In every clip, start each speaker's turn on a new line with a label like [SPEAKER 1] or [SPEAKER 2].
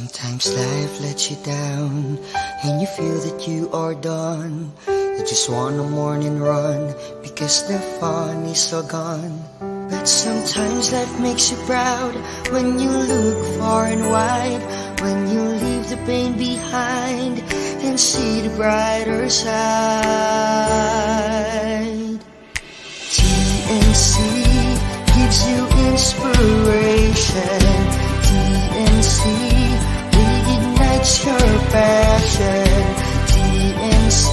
[SPEAKER 1] Sometimes life lets you down and you feel that you are done. You just want a morning run because the fun is all gone. But sometimes life makes you proud when you look far and wide, when you leave the pain behind and see the brighter side. TNC gives you inspiration. TNC reignites your passion. TNC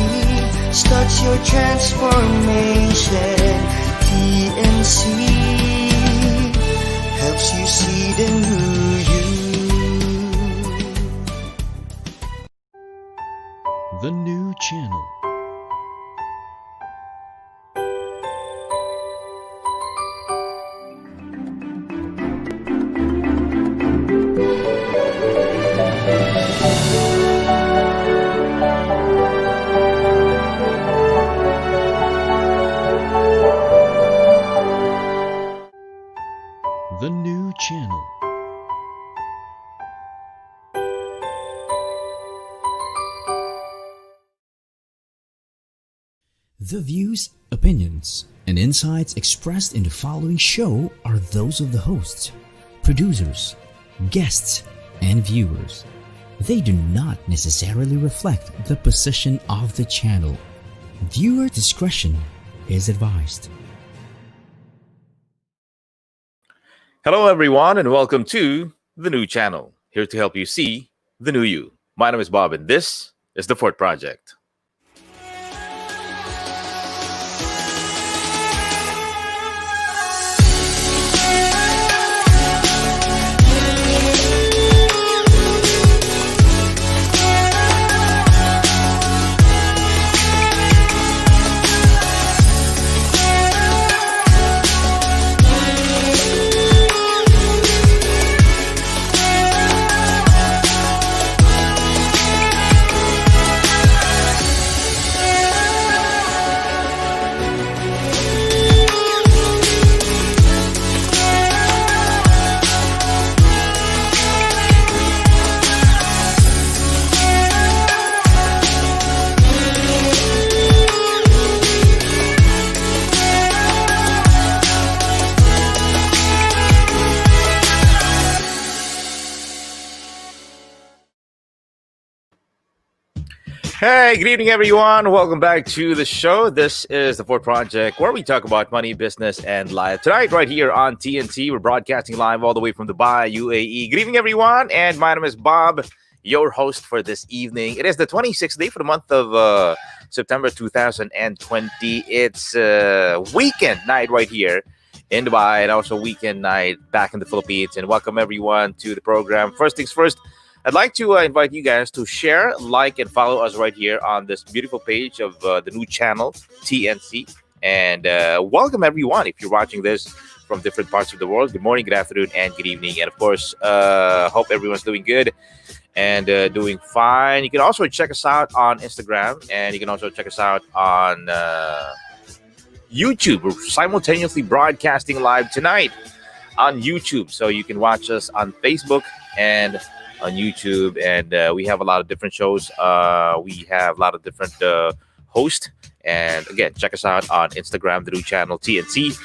[SPEAKER 1] starts your transformation. TNC helps you see the new you.
[SPEAKER 2] The new channel. The new channel. The views, opinions, and insights expressed in the following show are those of the hosts, producers, guests, and viewers. They do not necessarily reflect the position of the channel. Viewer discretion is advised.
[SPEAKER 3] Hello, everyone, and welcome to the new channel. Here to help you see the new you. My name is Bob, and this is the Fort Project. Hey, good evening, everyone. Welcome back to the show. This is the Fort Project, where we talk about money, business, and life. Tonight, right here on TNT, we're broadcasting live all the way from Dubai, UAE. Good evening, everyone. And my name is Bob, your host for this evening. It is the 26th day for the month of September 2020. It's weekend night right here in Dubai, and also weekend night back in the Philippines. And welcome, everyone, to the program. First things first, I'd like to invite you guys to share, like, and follow us right here on this beautiful page of the new channel, TNC. And welcome, everyone. If you're watching this from different parts of the world, good morning, good afternoon, and good evening. And, of course, hope everyone's doing good and doing fine. You can also check us out on Instagram, and you can also check us out on YouTube. We're simultaneously broadcasting live tonight on YouTube. So you can watch us on Facebook and on YouTube, and we have a lot of different shows. We have a lot of different hosts, and again, check us out on Instagram, the new channel TNC,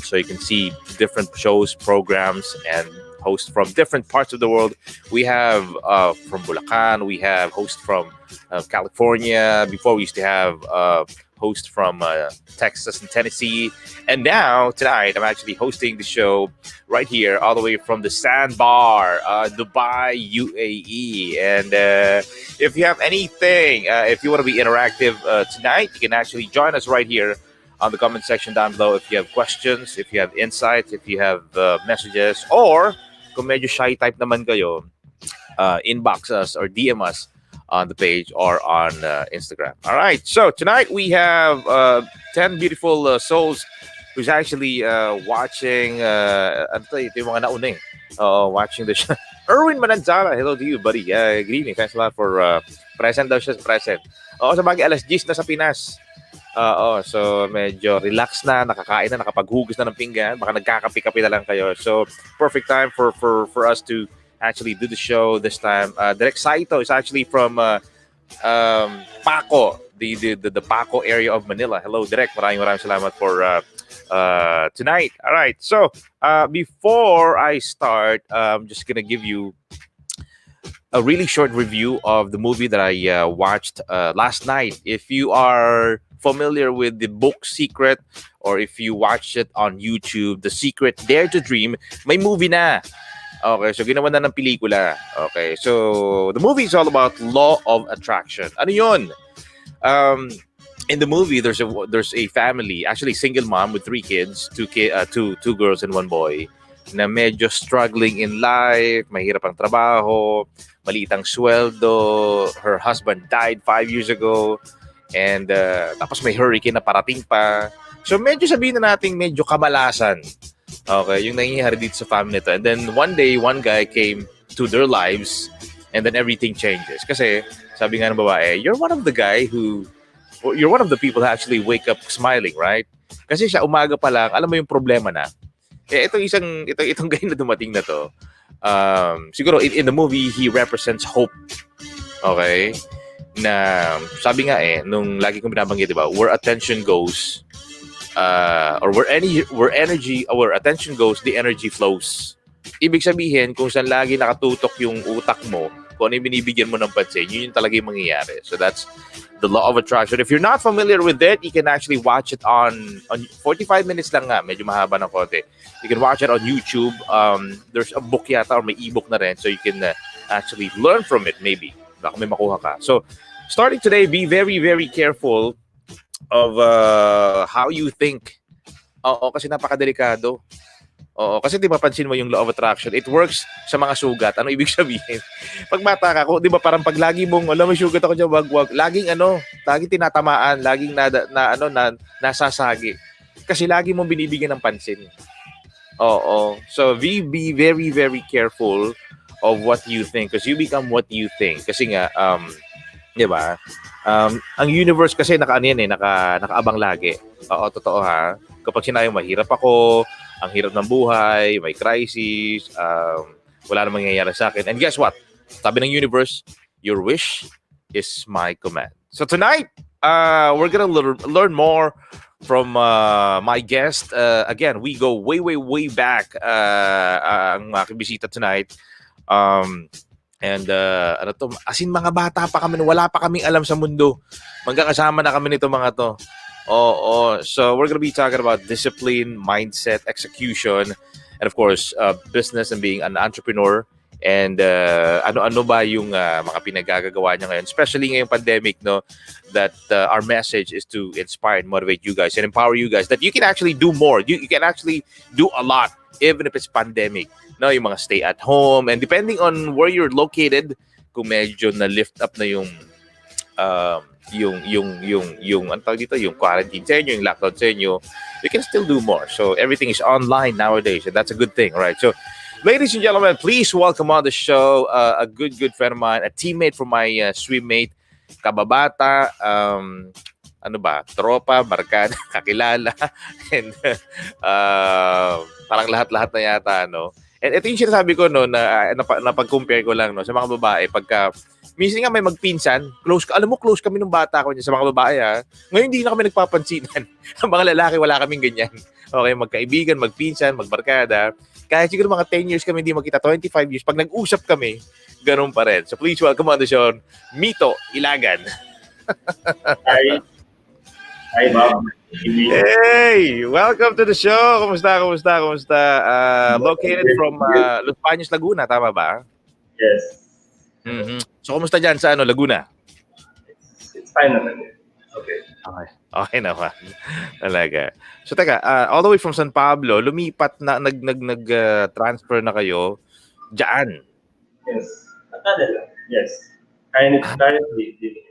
[SPEAKER 3] so you can see different shows, programs, and hosts from different parts of the world. We have from Bulacan, we have hosts from California. Before, we used to have host from Texas and Tennessee. And now, tonight, I'm actually hosting the show right here, all the way from the Sandbar, Dubai, UAE. And if you have anything, if you want to be interactive tonight, you can actually join us right here on the comment section down below. If you have questions, if you have insights, if you have messages, or kung medyo shy type naman kayo, inbox us or DM us on the page or on Instagram. All right. So tonight we have 10 beautiful souls who's actually watching. Ito yung mga nauna watching the show. Erwin Mananzara, hello to you, buddy. Good evening. Thanks a lot for present daw siya. Present. Oo, sa bagay, alas 10 na sa Pinas. So medyo relax na, nakakain na, nakapaghugas na ng pinggan. Baka nagkakape-kape na lang kayo. So perfect time for us to actually do the show this time. Direk Saito is actually from Paco, the Paco area of Manila. Hello, Direk. Maraming salamat for tonight. All right. So before I start, I'm just gonna give you a really short review of the movie that I watched last night. If you are familiar with the book Secret, or if you watched it on YouTube, The Secret Dare to Dream, may movie na. Okay, so ginawa na ng pelikula. Okay, so the movie is all about law of attraction. Ano yun? In the movie, there's a family, actually single mom with 3 kids, two girls and 1 boy, na medyo struggling in life, mahirap ang trabaho, maliit ang sweldo, her husband died 5 years ago, and tapos may hurricane na parating pa. So medyo sabihin na natin medyo kamalasan. Okay, yung nangyayari dito sa family nito. And then one day, one guy came to their lives, and then everything changes. Kasi sabi nga ng babae, you're one of the people who actually wake up smiling, right? Kasi siya umaga pa lang, alam mo yung problema na. Itong guy na dumating na to, siguro in the movie, he represents hope. Okay? Na sabi nga nung lagi kong binabanggit, diba, where attention goes, or where attention goes, the energy flows. Ibig sabihin, kung saan lagi nakatutok yung utak mo, kung ano yung binibigyan mo ng pansin, yun yung talaga yung mangyayari. So that's the law of attraction. If you're not familiar with it, you can actually watch it on 45 minutes lang nga. Medyo mahaba ng konti. You can watch it on YouTube. There's a book yata or may ebook na rin, so you can actually learn from it maybe. Baka may makuha ka. So starting today, be very, very careful of how you think. Oo, kasi napakadelikado. Oo, kasi di ba pansin mo yung law of attraction, it works sa mga sugat. Ano ibig sabihin? Pag bata ka, di ba parang pag lagi mong, alam mo, sugat ako dyan, wag, laging tinatamaan, laging nasasagi. Kasi lagi mong binibigyan ng pansin. Oo. So, be very, very careful of what you think, because you become what you think. Kasi nga, di ba? Ang universe kasi nakaabang lagi. Oo, totoo ha. Kapag sinayang mahirap ako, ang hirap ng buhay, may crisis, wala namang mangyayari sa akin. And guess what? Sabi ng universe, your wish is my command. So tonight, we're gonna learn more from my guest. Again, we go way, way, way back. Ang aking bisita tonight. And as in mga bata pa kami, wala pa kaming alam sa mundo. Magkakasama na kami nito mga to. So we're gonna be talking about discipline, mindset, execution, and of course, business and being an entrepreneur. And ano ba yung mga pinagagagawa niya ngayon, especially ngayong pandemic, no? That our message is to inspire and motivate you guys and empower you guys that you can actually do more. You can actually do a lot, even if it's pandemic. No, yung mga stay at home, and depending on where you're located, kung medyo na lift up na yung ano tawag dito, yung quarantine sa inyo, yung lockdown sa inyo, you can still do more. So everything is online nowadays, and that's a good thing, right? So ladies and gentlemen, please welcome on the show a good friend of mine, a teammate from my swim mate, kababata, tropa, barkada, kakilala, and parang lahat-lahat na yata, no? And ito yung sinasabi ko, no, na pag-compare ko lang, no, sa mga babae, pagka minsan nga may magpinsan, close kami nung bata ko sa mga babae, ha. Ngayon hindi na kami nagpapansinan. Ang mga lalaki, wala kaming ganyan. Okay, magkaibigan, magpinsan, magbarkada. Kahit siguro mga 10 years kami hindi magkita, 25 years, pag nag-usap kami, ganun pa rin. So please welcome on the show, Mito Ilagan.
[SPEAKER 4] Hi, Bob.
[SPEAKER 3] Hey, welcome to the show. Kumusta? Located from Los Baños, Laguna, tama ba?
[SPEAKER 4] Yes.
[SPEAKER 3] Mm-hmm. So, kumusta dyan sa Laguna?
[SPEAKER 4] It's fine naman. Okay.
[SPEAKER 3] Okay naman. Talaga. So, teka, all the way from San Pablo, lumipat na, transfer na kayo dyan.
[SPEAKER 4] Yes. Canada. Yes. Currently living.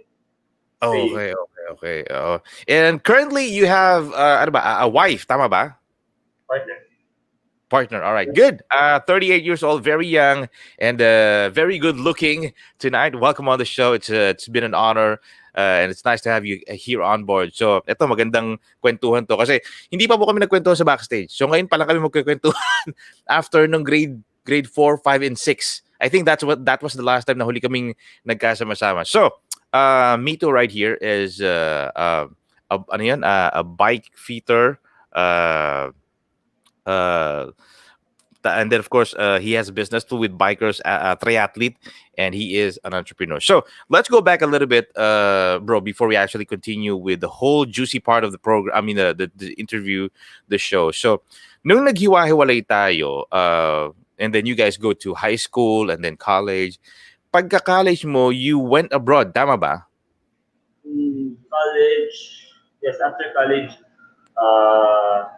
[SPEAKER 3] Okay. And currently, you have a wife, tama ba? Partner. All right, good. 38 years old, very young, and very good looking tonight. Welcome on the show. It's been an honor, and it's nice to have you here on board. So, ito magandang kwentuhan to kasi hindi pa po kami nagkwentuhan sa backstage. So, ngayon pa lang kami magkukwentuhan after ng grade 4, 5, and 6. I think that was the last time na huli kaming nagkasama-sama. So, Mito right here is ano yan, a bike fitter, uh, and then of course he has a business too with bikers, triathlete, and he is an entrepreneur. So let's go back a little bit, bro, before we actually continue with the whole juicy part of the program. I mean, the interview, the show. So nung naghiwa-hiwalay tayo, and then you guys go to high school and then college. Pagka-college mo, you went abroad, tama ba?
[SPEAKER 4] College, yes, after college, uh,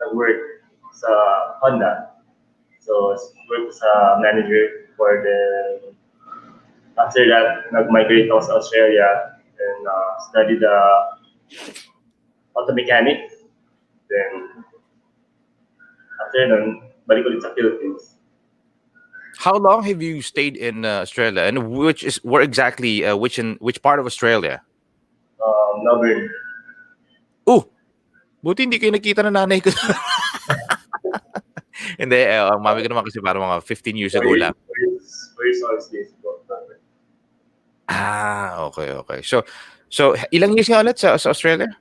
[SPEAKER 4] nag-work sa Honda. So, work sa manager for the... After that, nag-migrate ako sa Australia and studied auto mechanic. Then, after nun, balik ulit sa Philippines.
[SPEAKER 3] How long have you stayed in Australia, and where exactly, which part of Australia?
[SPEAKER 4] Melbourne.
[SPEAKER 3] Oh, buti hindi kayo nakita ng nanay ko. Hindi, ang mami ko naman kasi parang mga 15 years ago lang.
[SPEAKER 4] 4 years old days ago.
[SPEAKER 3] Okay. So ilang years nga ulit sa Australia?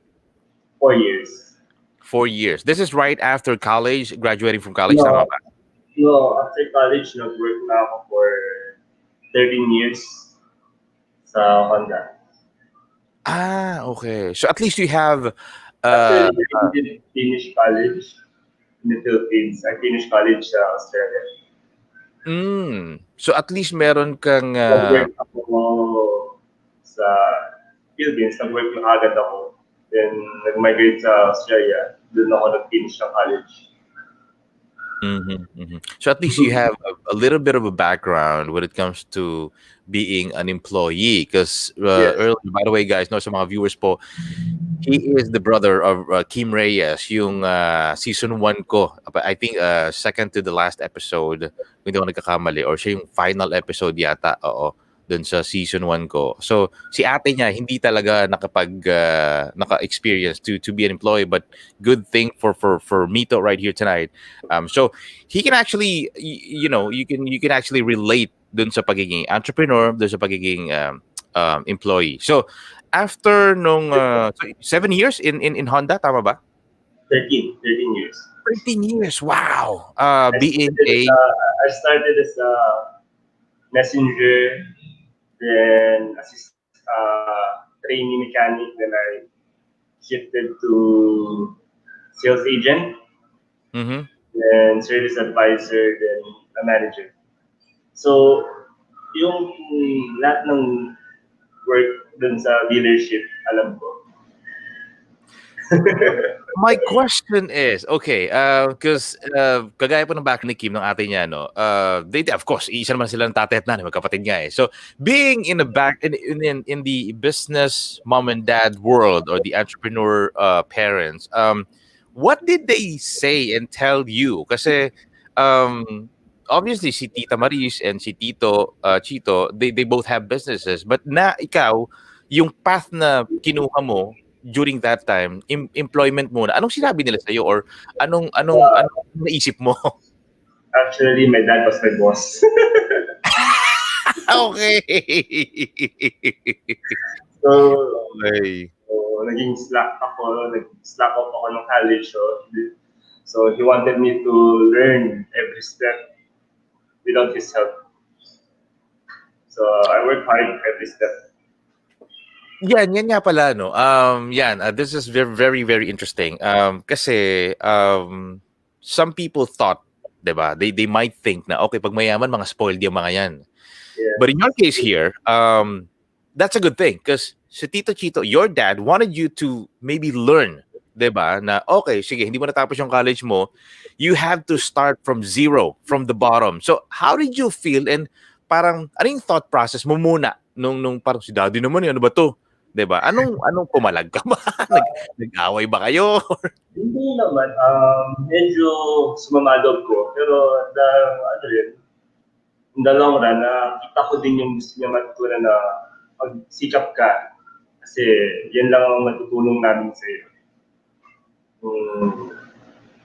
[SPEAKER 4] 4 years.
[SPEAKER 3] 4 years. This is right after college, graduating from college, tama ba?
[SPEAKER 4] No, after college, nag-work na ako for 13 years sa Honda.
[SPEAKER 3] Okay. So at least you have
[SPEAKER 4] Actually, I didn't finish college in the Philippines. I finished college sa Australia.
[SPEAKER 3] So at least meron kang
[SPEAKER 4] Nag-work ako sa Philippines. Nag-work na agad ako. Then, nag-migrate sa Australia. Doon ako nag-finish ng college.
[SPEAKER 3] So at least you have a little bit of a background when it comes to being an employee. Because
[SPEAKER 4] Yes.
[SPEAKER 3] earlier, by the way, guys, no, sa mga viewers po, he is the brother of Kim Reyes, yung season 1 ko. I think second to the last episode, kung hindi ako nagkakamali, or siya yung final episode yata, oo, dun sa season 1 ko. So, si ate niya, hindi talaga naka-experience to be an employee, but good thing for Mito right here tonight. So, he can actually, you can actually relate dun sa pagiging entrepreneur, dun sa pagiging employee. So, after nung 7 years in Honda, tama ba?
[SPEAKER 4] 13 years.
[SPEAKER 3] 13 years, wow. Being
[SPEAKER 4] I started as a messenger, then trainee mechanic, then I shifted to sales agent, then service advisor, then a manager. So, yung lahat ng work dun sa dealership, alam ko.
[SPEAKER 3] My question is, okay, because kagaya po ng back ni Kim, ng ate niya, no, they, of course, isa naman sila ng tatay at nanay, magkapatid nga eh. So, being in the back, in the business mom and dad world, or the entrepreneur parents, what did they say and tell you? Kasi, obviously, si Tita Maris and si Tito Chito, they both have businesses. But na ikaw, yung path na kinuha mo during that time, employment muna, anong sinabi nila sa'yo, or anong naisip mo?
[SPEAKER 4] Actually, my dad was my boss.
[SPEAKER 3] Okay.
[SPEAKER 4] Okay. So, naging slack off ako ng college. So, he wanted me to learn every step without his help. So, I worked hard every step.
[SPEAKER 3] Yan nga pala, no. This is very, very, very interesting. Kasi some people thought, 'di ba? They might think na okay, pag mayaman, mga spoiled yung mga yan.
[SPEAKER 4] Yeah.
[SPEAKER 3] But in your case here, that's a good thing, because si Tito Chito, your dad wanted you to maybe learn, 'di ba? Na okay, sige, hindi mo natapos yung college mo, you have to start from zero, from the bottom. So, how did you feel, and parang ano yung thought process mo muna nung parang si daddy naman, ano ba to? 'Di ba? Anong pumalag ka ba? Nag-away ba kayo?
[SPEAKER 4] Hindi naman. Medyo sumamadog ko. Pero, in the long run, nakita ko din yung gusto niya matutunan na magsikap ka. Kasi yan lang ang matutulong namin sa iyo.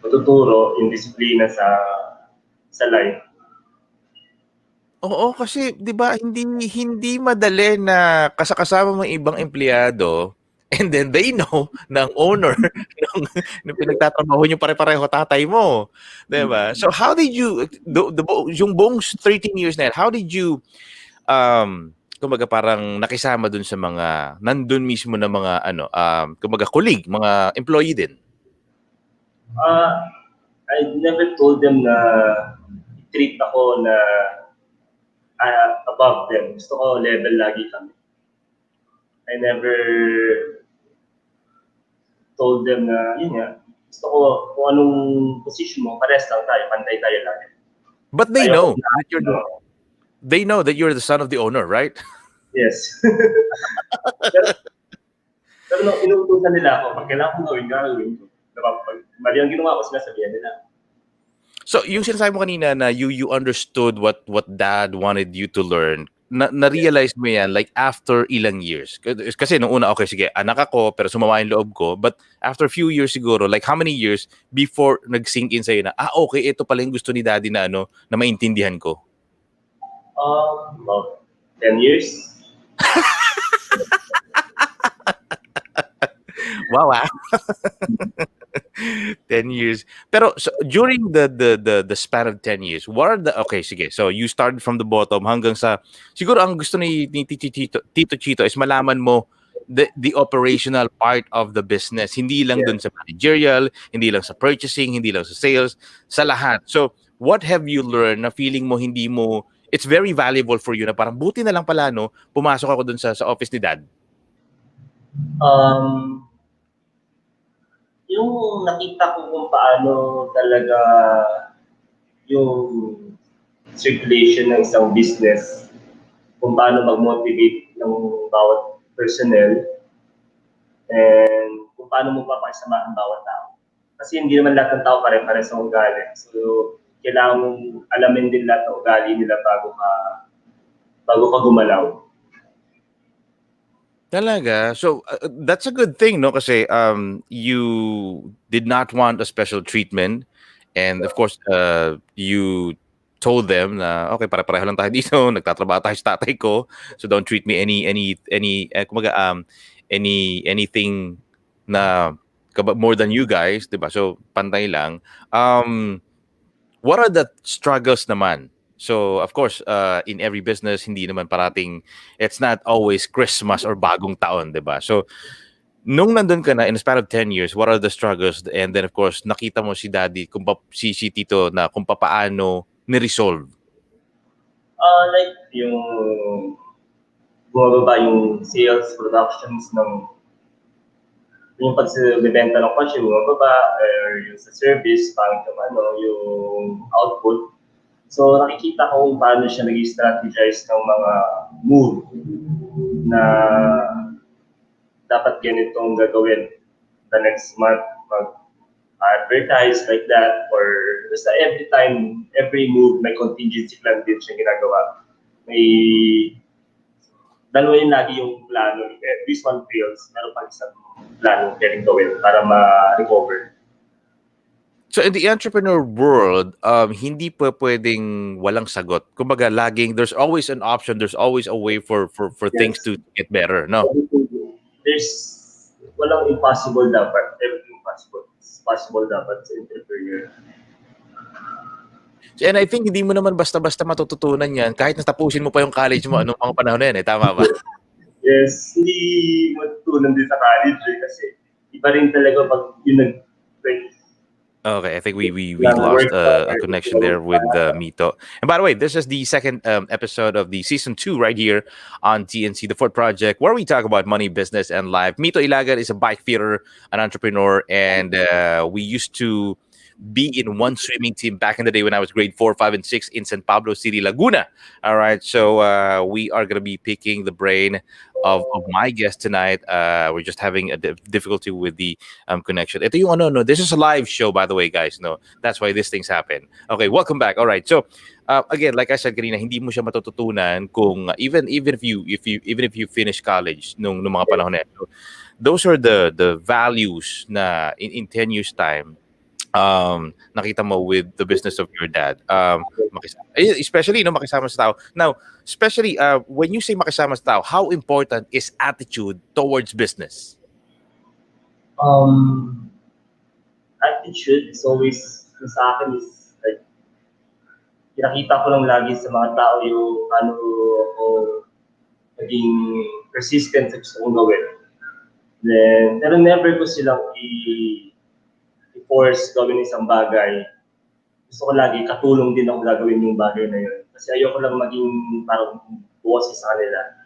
[SPEAKER 4] Matuturo yung disiplina sa life.
[SPEAKER 3] Oo, kasi 'di ba hindi madali na kasama mo yung ibang empleyado and then they know na ang owner ng pinagtatrabaho niyo pare-pareho tatay mo, 'di ba? So how did you yung buong 13 years na yan, how did you kumbaga parang nakisama dun sa mga nandun mismo na mga ano, kumbaga colleague, mga employee din?
[SPEAKER 4] I never told them na treat ako na above them. Gusto ko level lagi kami. I never told them na, yun nga, gusto ko kung anong position mo, pares lang tayo, pantay tayo lagi.
[SPEAKER 3] But they
[SPEAKER 4] Ayoko
[SPEAKER 3] know that you're
[SPEAKER 4] na,
[SPEAKER 3] they know that you're the son of the owner, right?
[SPEAKER 4] yes. pero nung inuutusan nila ako, pag kailangan kong gawin ko. Diba, pag mali ang ginawa ko, sinasabihan nila.
[SPEAKER 3] So, yung sinasabi mo kanina na you understood what dad wanted you to learn, na-realize mo yan like after ilang years? Kasi nung una, okay, sige, anak ako, pero sumama yung loob ko. But after a few years siguro, like how many years before nag-sink in sa'yo na, okay, ito pala yung gusto ni daddy na ano, na maintindihan ko?
[SPEAKER 4] About 10 years.
[SPEAKER 3] Wow, 10 years. Pero so, during the span of 10 years, what are the okay, sige. So you started from the bottom hanggang sa siguro ang gusto ni Tito Chito is malaman mo the operational part of the business. Hindi lang dun sa managerial, hindi lang sa purchasing, hindi lang sa sales, sa lahat. So what have you learned na feeling mo hindi mo it's very valuable for you na parang buti na lang pala no, pumasok ako dun sa office ni dad?
[SPEAKER 4] Yung nakita ko kung paano talaga yung circulation ng isang business, kung paano mag-motivate ng bawat personnel, and kung paano mo papakisama ang bawat tao. Kasi hindi naman lahat ng tao pare-pare sa ugali. So, kailangan mong alamin din lahat ng ugali nila bago ka gumalaw.
[SPEAKER 3] Talaga? So, that's a good thing, no? Kasi you did not want a special treatment. And of course, you told them na, okay, pare-pareho lang tayo dito. Nagtatrabaho tayo sa tatay ko. So, don't treat me kumaga, anything na more than you guys, diba? So, pantay lang. What are the struggles naman? So, of course, in every business, hindi naman parating, it's not always Christmas or bagong taon, di ba? So, nung nandun ka na, in a span of 10 years, what are the struggles? And then, of course, nakita mo si daddy, si Tito, na kung paano ni-resolve.
[SPEAKER 4] Like, yung bumababa yung sales, productions ng yung pagbibenta ng kotse, bumababa, or yung sa service, parang yung output. So, nakikita ko kung paano siya nag-strategize ng mga move na dapat ganitong gagawin the next month, mag-advertise like that, or basta every move, may contingency plan din siya ginagawa. May dalawa yung lagi yung plano. If this one fails, meron pa isang plano pwedeng gawin para ma-recover.
[SPEAKER 3] So in the entrepreneur world, hindi pa pwedeng walang sagot. Kumbaga, there's always an option, there's always a way for things to get better, no?
[SPEAKER 4] There's walang impossible dapat. Everything possible dapat sa entrepreneur.
[SPEAKER 3] And I think hindi mo naman basta-basta matututunan yan kahit natapusin mo pa yung college mo anong mga panahon na yan, tama ba?
[SPEAKER 4] Yes, hindi matutunan din sa college kasi iba rin talaga pag yung
[SPEAKER 3] Okay, I think we lost a connection there with Mito. And by the way, this is the second episode of the season 2 right here on TNC, The Fort Project, where we talk about money, business, and life. Mito Ilagan is a bike fitter, an entrepreneur, and we used to be in one swimming team back in the day when I was grade 4, 5, and 6 in San Pablo City, Laguna. All right, so we are going to be picking the brain of my guest tonight. We're just having a difficulty with the connection. Ito yung no, this is a live show, by the way, guys. No, that's why these things happen. Okay, welcome back. All right, so again, like I said kanina, hindi mo siya matututunan kung even if you finish college nung mga panahon na. So, those are the values na in 10 years time nakita mo with the business of your dad? Especially no makisama sa tao. Now, especially when you say makisama sa tao, how important is attitude towards business?
[SPEAKER 4] Um, Attitude is always, sa akin is like, kinakita ko lang lagi sa mga tao yung ano ako naging persistent sa gusto kong gawin. Then, pero never ko silang i-force gawin isang bagay. Gusto ko lagi katulong din ako gagawin yung bagay na yun. Kasi ayoko lang maging parang boses sa kanila.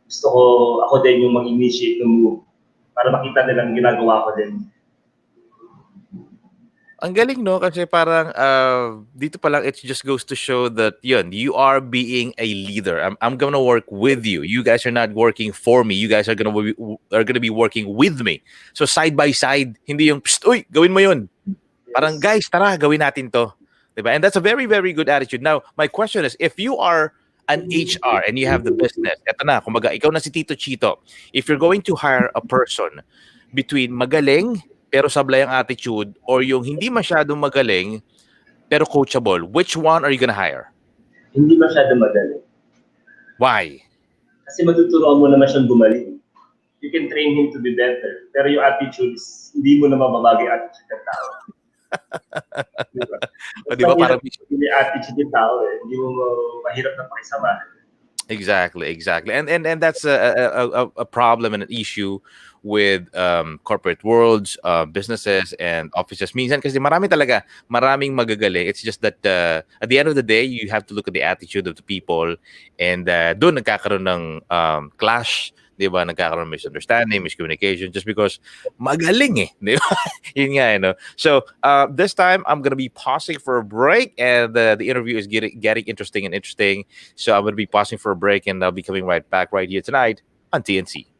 [SPEAKER 4] Gusto ko, ako din yung mag-initiate ng move para makita nilang ginagawa ko din.
[SPEAKER 3] Ang galing, no? Kasi parang dito pa lang it just goes to show that you are being a leader. I'm gonna work with you. You guys are not working for me. You guys are gonna be working with me. So side by side, hindi yung psst, uy, gawin mo yun. Parang guys, tara, gawin natin to. Diba? And that's a very, very good attitude. Now, my question is, if you are an HR and you have the business, eto na, kumbaga, ikaw na si Tito Chito. If you're going to hire a person between magaling pero sablay ang attitude or yung hindi masyadong magaling pero coachable, which one are you gonna hire?
[SPEAKER 4] Hindi masyado magaling.
[SPEAKER 3] Why?
[SPEAKER 4] Kasi matuturuan mo naman siyang gumaling. You can train him to be better. Pero yung attitude is, hindi mo na mababagay attitude ng tao. Diba?
[SPEAKER 3] O, diba, parang
[SPEAKER 4] hindi attitude ng tao eh. Hindi mo mahirap na pakisamahan.
[SPEAKER 3] Exactly. And that's a problem and an issue with corporate worlds, businesses, and offices. Minsan kasi maraming magagaling. It's just that at the end of the day, you have to look at the attitude of the people, and doon nagkakaroon ng clash, di ba? Nagkakaroon ng misunderstanding, miscommunication, just because magaling eh. Di ba? Yun nga, no? So this time, I'm gonna be pausing for a break, and the interview is getting interesting. So I'm gonna be pausing for a break, and I'll be coming right back right here tonight on TNC.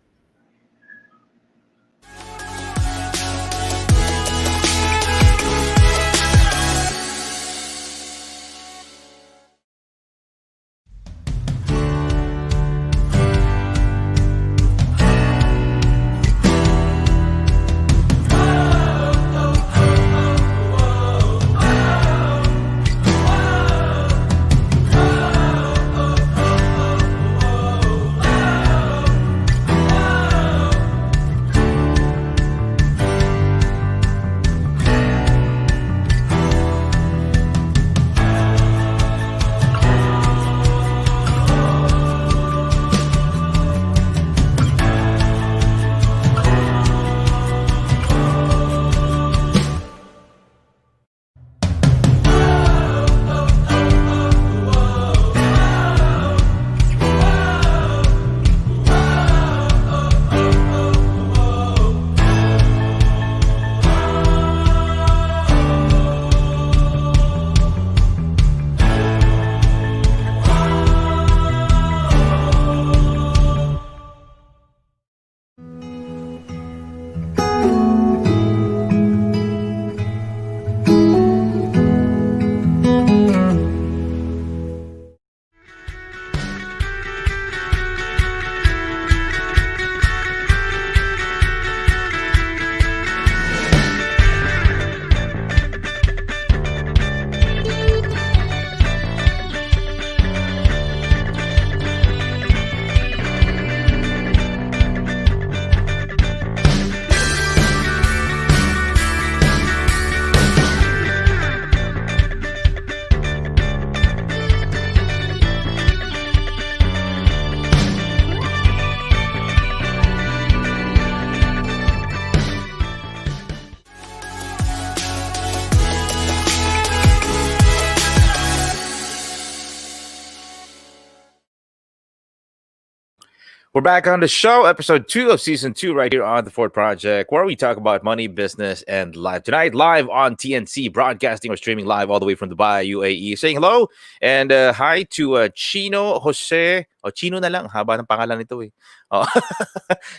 [SPEAKER 3] We're back on the show, episode 2 of season 2, right here on the Ford Project, where we talk about money, business, and life. Tonight, live on TNC, broadcasting or streaming live all the way from Dubai, UAE. Saying hello and hi to Chino Jose. O Chino na lang, haba ng pangalan nito eh. Oh.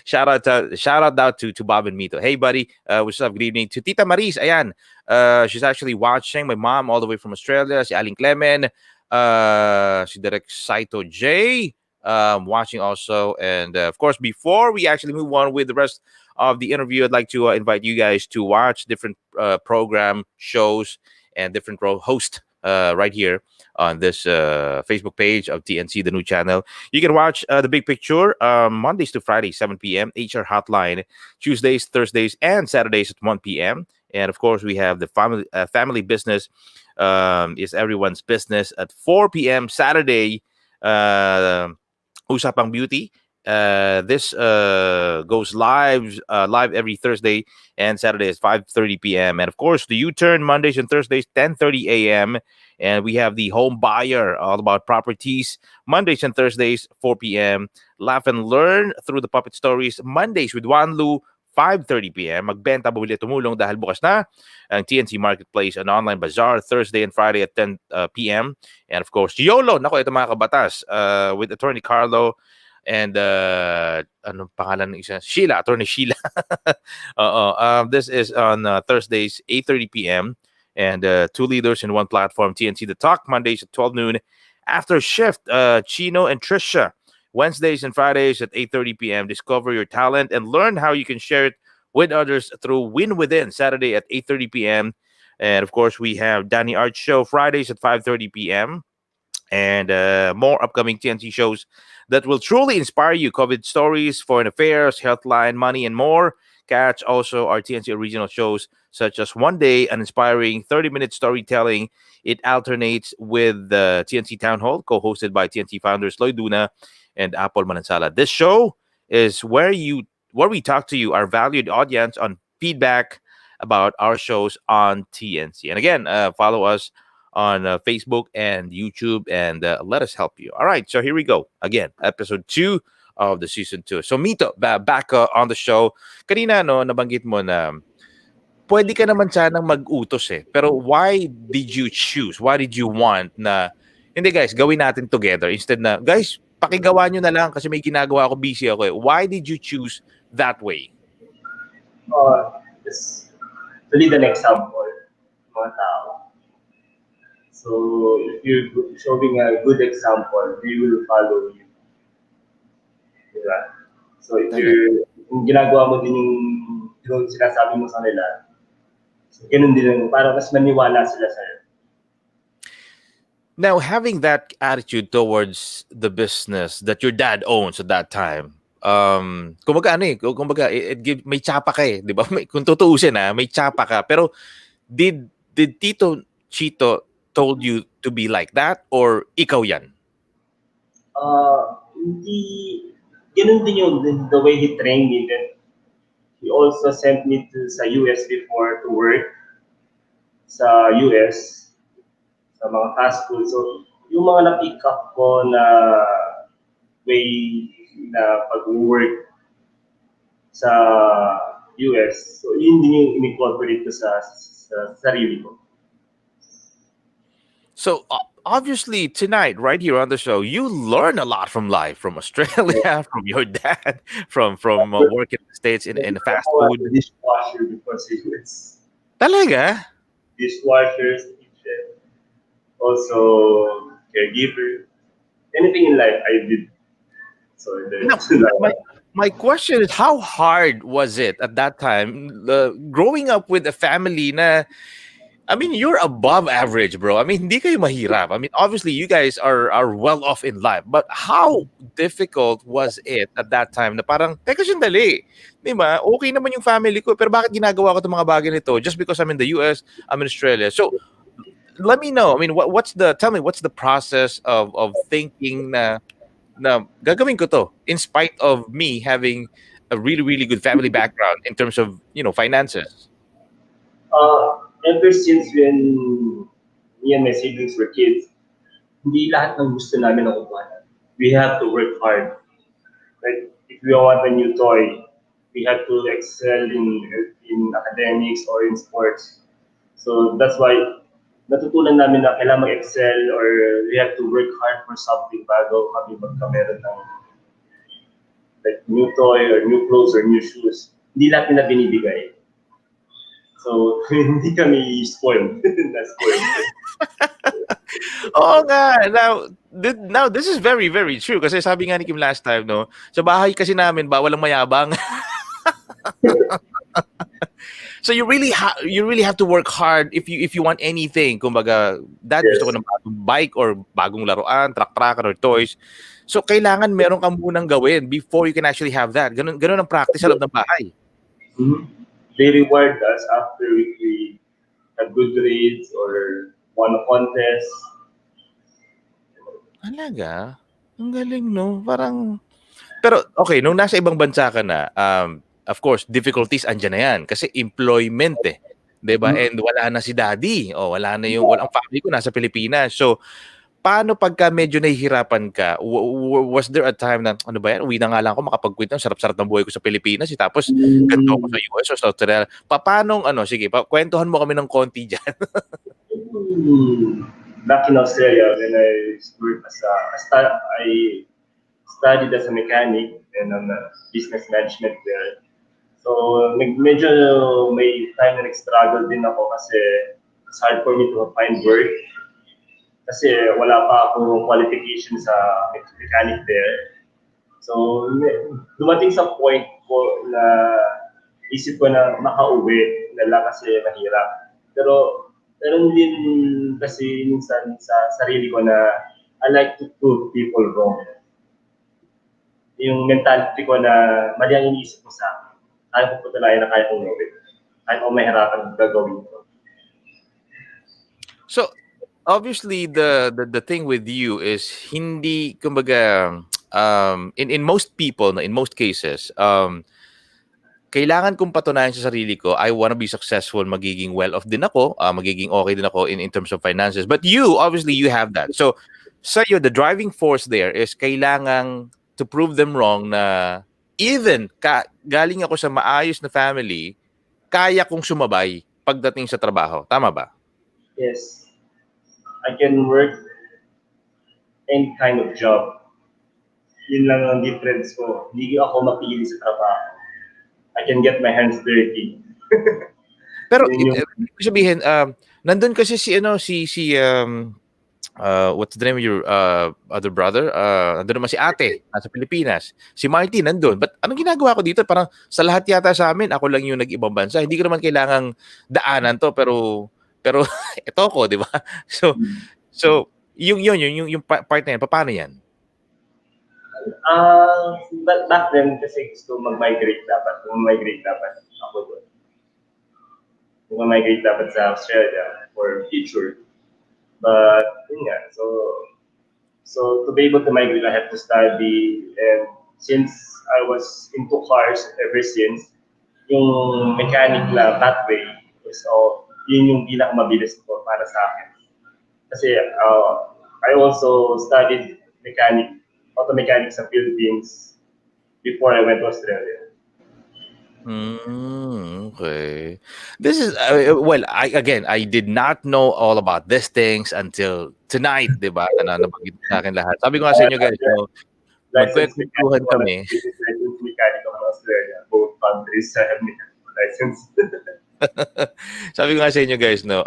[SPEAKER 3] shout out out to Bob and Mito. Hey buddy, what's up? Good evening to Tita Maris. Ayan, she's actually watching. My mom all the way from Australia. Si Aling Clemen, si Derek Saito J. Watching also, and of course, before we actually move on with the rest of the interview, I'd like to invite you guys to watch different program shows and different host right here on this Facebook page of TNC, the new channel. You can watch The Big Picture Mondays to Fridays, 7 p.m. HR Hotline, Tuesdays, Thursdays, and Saturdays at 1 p.m. And of course, we have the family business is everyone's business at 4 p.m. Saturday. Usapang Beauty. This goes live every Thursday and Saturday at 5:30 p.m. And of course, the U-Turn Mondays and Thursdays 10:30 a.m. And we have the Home Buyer, all about properties, Mondays and Thursdays 4 p.m. Laugh and Learn through the Puppet Stories Mondays with Juan Lu 5:30 p.m. Magbenta, bumili, tumulong dahil bukas na ang TNC Marketplace and Online Bazaar Thursday and Friday at 10 p.m. And of course, YOLO, nako ito mga kabatas, with Attorney Carlo and anong pangalan ng isa? Sheila, Attorney Sheila. This is on Thursdays 8:30 p.m. and two leaders in one platform, TNC The Talk, Mondays at 12 noon. After shift, Chino and Trisha, Wednesdays and Fridays at 8:30 p.m. Discover your talent and learn how you can share it with others through Win Within, Saturday at 8:30 p.m. And of course, we have Danny Art Show, Fridays at 5:30 p.m. And more upcoming TNC shows that will truly inspire you. COVID stories, foreign affairs, Healthline, money, and more. Catch also our TNC original shows such as One Day, an inspiring 30-minute storytelling. It alternates with the TNC Town Hall, co-hosted by TNC founders Lloyd Duna and Apple Manansala. This show is where we talk to you, our valued audience, on feedback about our shows on TNC. And again, follow us on Facebook and YouTube, and let us help you. All right, so here we go. Again, episode 2 of the season 2. So Mito, back on the show. Kanina, nabanggit mo na pwede ka naman sanang mag-utos pero why did you choose? Why did you want na, hindi guys, gawin natin together instead na, guys, pakigawa nyo na lang kasi may ginagawa ako, busy ako. Why did you choose that way?
[SPEAKER 4] Just to lead an example, mga tao. So, if you're showing a good example, they will follow you. Diba? So, if yung ginagawa mo din yung sinasabi mo sa nila, so, ganun din, para mas maniwala sila sa'yo.
[SPEAKER 3] Now, having that attitude towards the business that your dad owns at that time, kumbaga may tsapa ka di ba? Kung tutuusin may tsapa ka. Pero did Tito Chito told you to be like that or ikaw yan?
[SPEAKER 4] Hindi, ganun din yung the way he trained me. Then he also sent me sa US before to work sa US. Sa mga fast food. So, yung mga na-pick up ko na way na pag-work sa US, so yun din yung in-incorporate ko sa sarili ko.
[SPEAKER 3] So, obviously, tonight, right here on the show, you learn a lot from life, from Australia, from your dad, from working in the States in fast food.
[SPEAKER 4] Dishwasher before sa US.
[SPEAKER 3] Talaga?
[SPEAKER 4] Dishwashers, kitchen. Also, caregiver. Anything in life, I did. So,
[SPEAKER 3] my question is, how hard was it at that time, growing up with a family na, I mean, you're above average, bro. I mean, hindi kayo mahirap. I mean, obviously, you guys are well off in life. But how difficult was it at that time na parang, teka sandali, di ba? Okay naman yung family ko, pero bakit ginagawa ko itong mga bagay nito? Just because I'm in the US, I'm in Australia. So, let me know. I mean, tell me, what's the process of thinking na gagawin ko to in spite of me having a really, really good family background in terms of, finances?
[SPEAKER 4] Ever since when me and my siblings were kids, hindi lahat ng gusto namin nakukuha. We have to work hard. Like, if we want a new toy, we have to excel in academics or in sports. So that's why natutunan namin na kailangan mag-excel or we have to work hard for something bago kami magkameron ng like new toy or new clothes or new shoes. Hindi lahat nila binibigay. So, hindi kami spoiled.
[SPEAKER 3] Oo nga. Now, this is very, very true. Kasi sabi nga ni Kim last time, no? Sa bahay kasi namin, bawal ang mayabang. So you really have to work hard if you want anything. Kumbaga, dad, gusto ko
[SPEAKER 4] Yes.
[SPEAKER 3] ng bagong bike or bagong laruan, truck or toys. So kailangan meron kang munang gawin before you can actually have that. Ganun ang practice sa loob ng bahay.
[SPEAKER 4] Mhm. They reward us after we have good grades or won a contest.
[SPEAKER 3] Talaga? Ang galing, no? Parang pero okay, nung nasa ibang bansa ka na, of course, difficulties andiyan na yan kasi employment eh. 'Di ba?
[SPEAKER 4] Mhm.
[SPEAKER 3] And wala na si daddy. O wala na yung walang family ko nasa Pilipinas. So paano pagka medyo nahihirapan ka? Was there a time na ano ba yan? Uwi na nga lang ako makapag-quit na sarap-sarap ng buhay ko sa Pilipinas eh, tapos ganito ako sa US o sa Australia. Paano ano sige, kwentuhan mo kami ng konti diyan.
[SPEAKER 4] Back in Australia, when I worked I studied as a mechanic and business management there. So, medyo may time na nag-struggle din ako kasi it's hard for me to find work kasi wala pa ako qualification sa mechanic there. So, dumating sa point ko na isip ko na makauwi na lang kasi mahirap. Pero meron din kasi minsan sa sarili ko na I like to prove people wrong. Yung mentality ko na mali ang iniisip ko sa akin. Kaya ko patunayan na kaya kong gawin. Kahit ako mahirapan gagawin ko.
[SPEAKER 3] So obviously the thing with you is hindi kumbaga in most people, no, in most cases, kailangan kong patunayan sa sarili ko, I wanna be successful, magiging well-off din ako, magiging okay din ako in terms of finances. But you, obviously, you have that. So, sa'yo, the driving force there is kailangang to prove them wrong na even galing ako sa maayos na family, kaya kong sumabay pagdating sa trabaho. Tama ba?
[SPEAKER 4] Yes. I can work any kind of job. Yun lang ang difference ko. Hindi ako mapili sa trabaho. I can get my hands dirty.
[SPEAKER 3] Pero
[SPEAKER 4] Yun yung
[SPEAKER 3] ibig sabihin, nandun kasi what's the name of your other brother? Nandun naman si ate, nasa Pilipinas. Si Marty nandun. But anong ginagawa ko dito? Parang sa lahat yata sa amin, ako lang yung nag-ibang bansa. Hindi ko naman kailangang daanan to, pero ito ko, di ba? So yung part na yan, paano yan?
[SPEAKER 4] back then kasi gusto mag-migrate dapat. Mag-migrate dapat ako doon. Mag-migrate dapat sa Australia for future. But yun nga, so to be able to migrate, I have to study. And since I was into cars ever since, yung mechanic na pathway is yun yung pinakamabilis ko para sa akin. Kasi I also studied auto mechanic sa Philippines before I went to Australia.
[SPEAKER 3] Okay. This is well, I did not know all about these things until tonight, 'di ba? Na nabanggit sa akin lahat. Sabi ko nga sa inyo guys, no,
[SPEAKER 4] Licensed mechanic
[SPEAKER 3] magkwentuhan kami.
[SPEAKER 4] licensed mechanic ako ng Australia. Both countries have license.
[SPEAKER 3] Sabi ko nga sa inyo guys, no,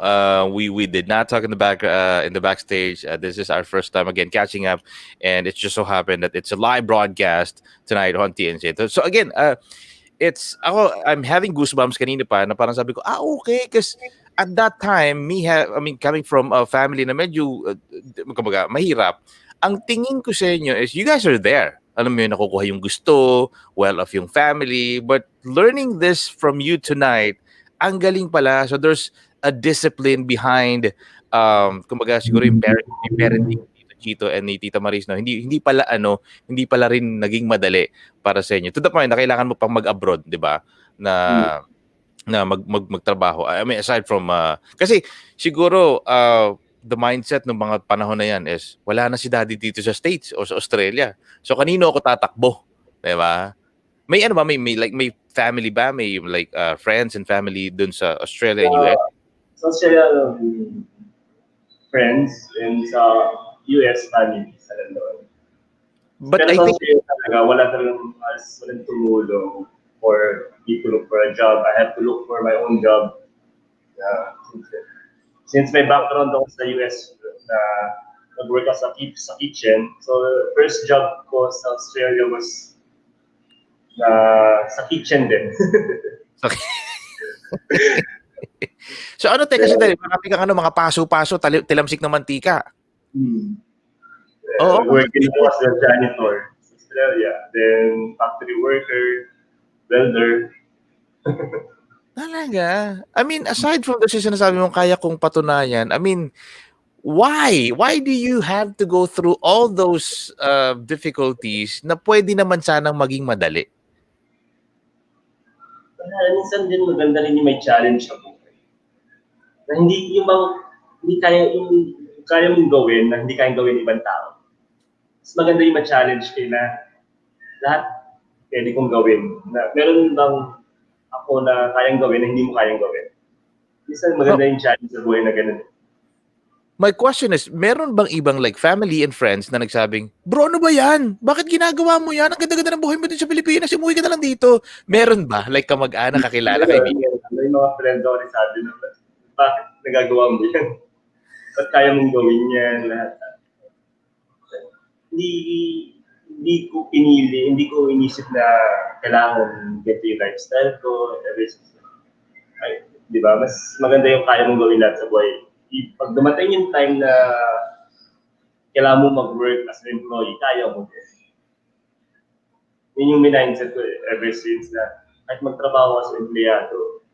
[SPEAKER 3] we did not talk in the backstage. This is our first time again catching up, and it just so happened that it's a live broadcast tonight on TNC. So again, I'm having goosebumps kanina pa na parang sabi ko, okay, because at that time, coming from a family na medyo kumbaga, mahirap, ang tingin ko sa inyo is you guys are there. Alam mo yun, nakukuha yung gusto, well-off yung family, but learning this from you tonight, ang galing pala. So there's a discipline behind, kumbaga siguro yung parenting ni Tito Chito and ni Tita Maris, no? Hindi pala rin naging madali para sa inyo. To the point na kailangan mo pang mag-abroad, 'di ba? Na magtrabaho. I mean, aside from kasi siguro the mindset ng mga panahon na yan is wala na si daddy dito sa States o sa Australia. So kanino ako tatakbo, 'di ba? May may family ba? May like friends and family dun sa Australia and US?
[SPEAKER 4] Sa Australia, friends and sa US family sa London.
[SPEAKER 3] But
[SPEAKER 4] Pero
[SPEAKER 3] I
[SPEAKER 4] sa
[SPEAKER 3] think
[SPEAKER 4] Australia talaga, walang tumulong for me to look for a job. I have to look for my own job. Since may background ako sa US na nag-work ako sa kitchen, so first job ko sa Australia was sa kitchen din.
[SPEAKER 3] Okay. So ano te, kasi dali, marami kang ano, mga paso-paso, tilamsik ng mantika. Oo.
[SPEAKER 4] Working ako as a janitor sa Australia. Then, factory worker, welder.
[SPEAKER 3] Talaga? I mean, aside from the sinasabi mong kaya kong patunayan, I mean, why? Why do you have to go through all those difficulties na pwede naman sanang maging madali?
[SPEAKER 4] Minsan din maganda rin yung may challenge sa buhay. Na hindi yung hindi kaya mong gawin na hindi kayang gawin ng ibang tao. Mas maganda yung ma-challenge kayo na lahat pwede kong gawin. Na, meron bang ako na kayang gawin na hindi mo kayang gawin? Minsan maganda yung challenge sa buhay na ganun.
[SPEAKER 3] My question is, meron bang ibang like family and friends na nagsabing, bro, ano ba yan? Bakit ginagawa mo yan? Ang ganda-ganda ng buhay mo din sa Pilipinas, umuwi ka na lang dito. Meron ba? Like kamag-anak, kakilala, kaibigan?
[SPEAKER 4] May mga friends ako rin sabi na, bakit nagagawa mo yan? Ba't kaya mong gawin yan? Lahat. Hindi ko pinili, hindi ko inisip na kailangan get yung lifestyle ko. Ay, di ba? Mas maganda yung kaya mong gawin lahat sa buhay. Pag dumating yung time na kailangan mo mag-work as an employee, kaya mo din. Yun yung mindset ko ever since na kahit magtrabaho as empleyado,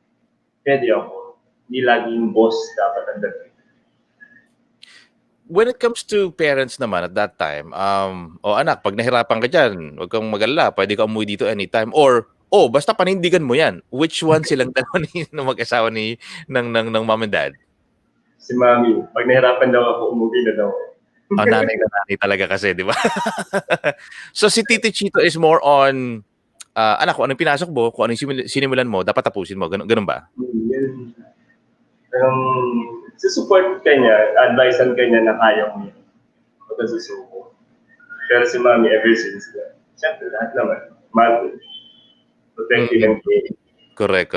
[SPEAKER 4] pwede ako. Hindi laging boss dapat ang dating.
[SPEAKER 3] When it comes to parents naman at that time, anak, pag nahirapan ka dyan, huwag kang mag-alala, pwede ka umuwi dito anytime. Or, basta panindigan mo yan. Which one silang dalawa ng mag-asawa ng mom and dad?
[SPEAKER 4] Si Mami, pag nahirapan daw ako, umuwi na daw.
[SPEAKER 3] Nanay na nanay talaga kasi, di ba? So si Tito Chito is more on, anak, kung anong pinasok mo, kung anong sinimulan mo, dapat tapusin mo. Ganun ba?
[SPEAKER 4] Yan. Susupport ka niya, advisean ka niya na kaya mo yun. Huwag susuko. Pero si Mami, ever since, siyempre, lahat naman. Mahal. Protective and caring.
[SPEAKER 3] Correct.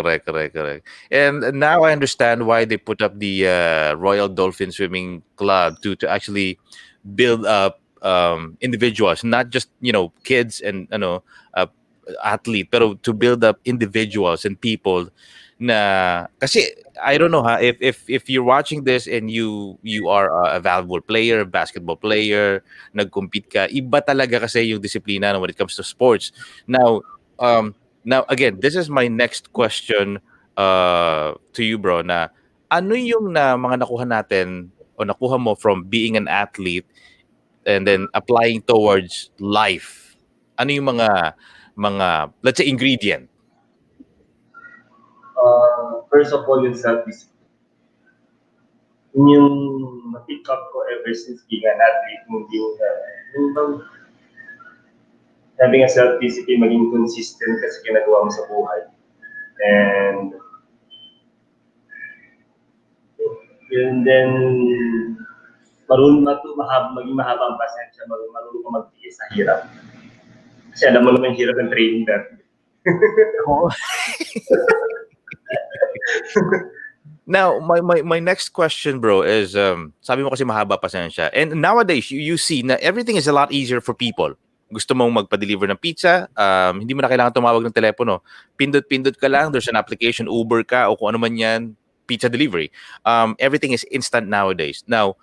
[SPEAKER 3] And now I understand why they put up the Royal Dolphin Swimming Club to actually build up individuals, not just kids and athlete, pero to build up individuals and people. Na kasi I don't know if you're watching this and you are a valuable player, basketball player, nag-compete ka, iba talaga kasi yung disiplina when it comes to sports. Now again, this is my next question to you, bro, na ano yung mga nakuha natin o nakuha mo from being an athlete and then applying towards life? Ano yung mga let's say ingredient?
[SPEAKER 4] First of all, yung self-discipline. Yung na-pick up ko ever since being an athlete, yung having a self-discipline, maging consistent kasi ginagawa mo sa buhay. And then, maging mahaba ang pasensya, marunong ka magtiis sa hirap. Kasi alam mo naman yung hirap ng training dati.
[SPEAKER 3] Now, my next question, bro, is sabi mo kasi mahaba pasensya. And nowadays, you see na everything is a lot easier for people. Gusto mong magpa-deliver ng pizza, hindi mo na kailangan tumawag ng telepono. Pindot-pindot ka lang, there's an application, Uber ka, o kung ano man yan, pizza delivery. Everything is instant nowadays. Now,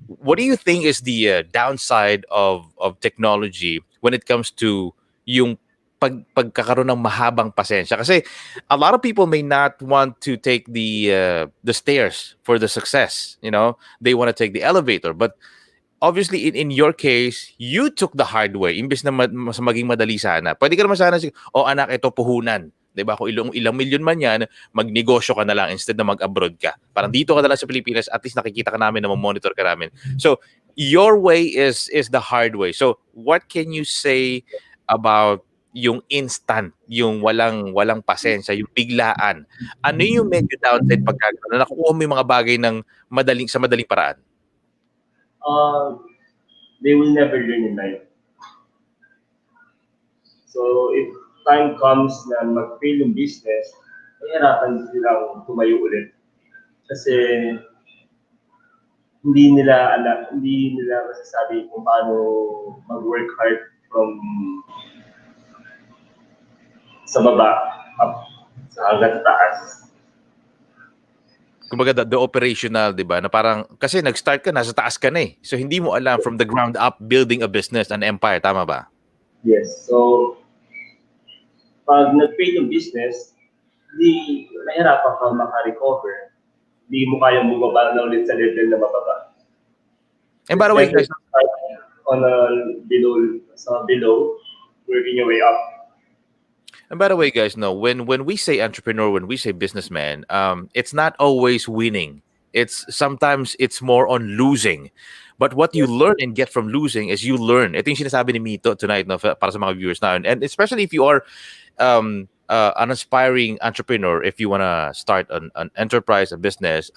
[SPEAKER 3] what do you think is the downside of technology when it comes to yung pagkakaroon ng mahabang pasensya? Kasi a lot of people may not want to take the stairs for the success. They want to take the elevator. But obviously, in your case, you took the hard way. Imbes na mas maging madali sana. Pwede ka naman sana, anak, ito puhunan. Diba? Kung ilang milyon man yan, magnegosyo ka na lang instead na mag-abroad ka. Parang dito ka na lang sa Pilipinas, at least nakikita ka namin na monitor ka namin. So, your way is the hard way. So, what can you say about yung instant, yung walang pasensya, yung biglaan? Ano yung medyo downside pagka nakukuha mo yung mga bagay sa madaling paraan?
[SPEAKER 4] They will never learn in life. So, if time comes na mag-fail yung business, mahirapan silang tumayo ulit. Kasi hindi nila masasabi kung paano mag-work hard from sa baba up. So hanggang taas.
[SPEAKER 3] Kumbaga the operational, 'di ba? Na parang kasi nag-start ka nasa taas ka na eh. So hindi mo alam from the ground up building a business, an empire, tama ba?
[SPEAKER 4] Yes. So pag nag-fail yung business, di mahirapan ka maka-recover. Di mo kaya bumaba na ulit sa level na mababa.
[SPEAKER 3] And by the way, guys,
[SPEAKER 4] Start on a below, working your way up.
[SPEAKER 3] And by the way, guys, no, when we say entrepreneur, when we say businessman, it's not always winning. It's sometimes it's more on losing. But what you learn and get from losing is you learn. Ito yung sinasabi ni Mito tonight, no, para sa mga viewers na. And especially if you are an aspiring entrepreneur, if you want to start an enterprise, a business,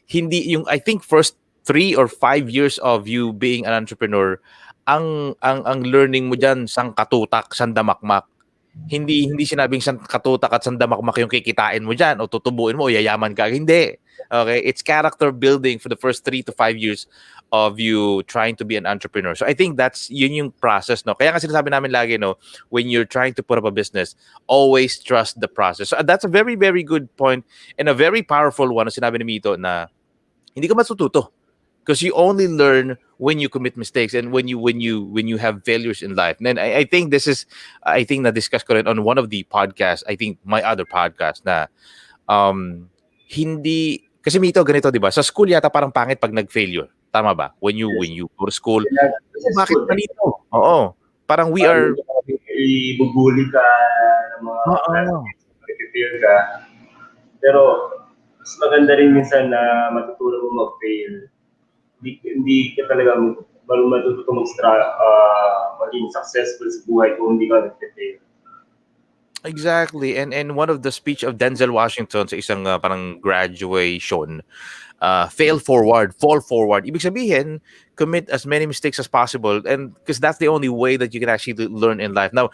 [SPEAKER 3] hindi yung, I think, first 3 or 5 years of you being an entrepreneur, ang learning mo dyan, sang katutak, sang damakmak. Hindi sinabing san katutak at sandamakmak yung kikitain mo diyan o tutubuin mo o yayaman ka. Hindi. Okay? It's character building for the first 3 to 5 years of you trying to be an entrepreneur. So I think that's yun yung process, no. Kaya nga sinasabi namin lagi, no, when you're trying to put up a business, always trust the process. So that's a very very good point and a very powerful one na sinabi ni Mito na hindi ka matututo. Because you only learn when you commit mistakes and when you have failures in life. And I think this is na discuss ko rin on one of the podcasts, I think my other podcast na hindi kasi Mito ganito, 'di ba? Sa school yata parang pangit pag nag-failure. Tama ba? When you go to school, bakit malito? Oo. Parang we are
[SPEAKER 4] ibubuli ka ng mga fail ka. Pero mas maganda rin minsan na matutunan mo mag-fail. Hindi ka talaga matututo maging successful sa buhay kung hindi ka nag-fail.
[SPEAKER 3] Exactly. And one of the speech of Denzel Washington sa isang parang graduation, fail forward, fall forward. Ibig sabihin, commit as many mistakes as possible, and because that's the only way that you can actually learn in life. Now,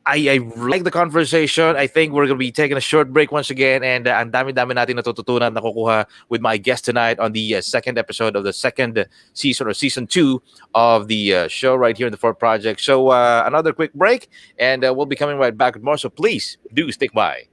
[SPEAKER 3] I like the conversation. I think we're going to be taking a short break once again, and ang dami-dami natin natututunan at nakukuha with my guest tonight on the second episode of the second season or season 2 of the show right here in the Fort Project. So another quick break, and we'll be coming right back with more. So please do stick by.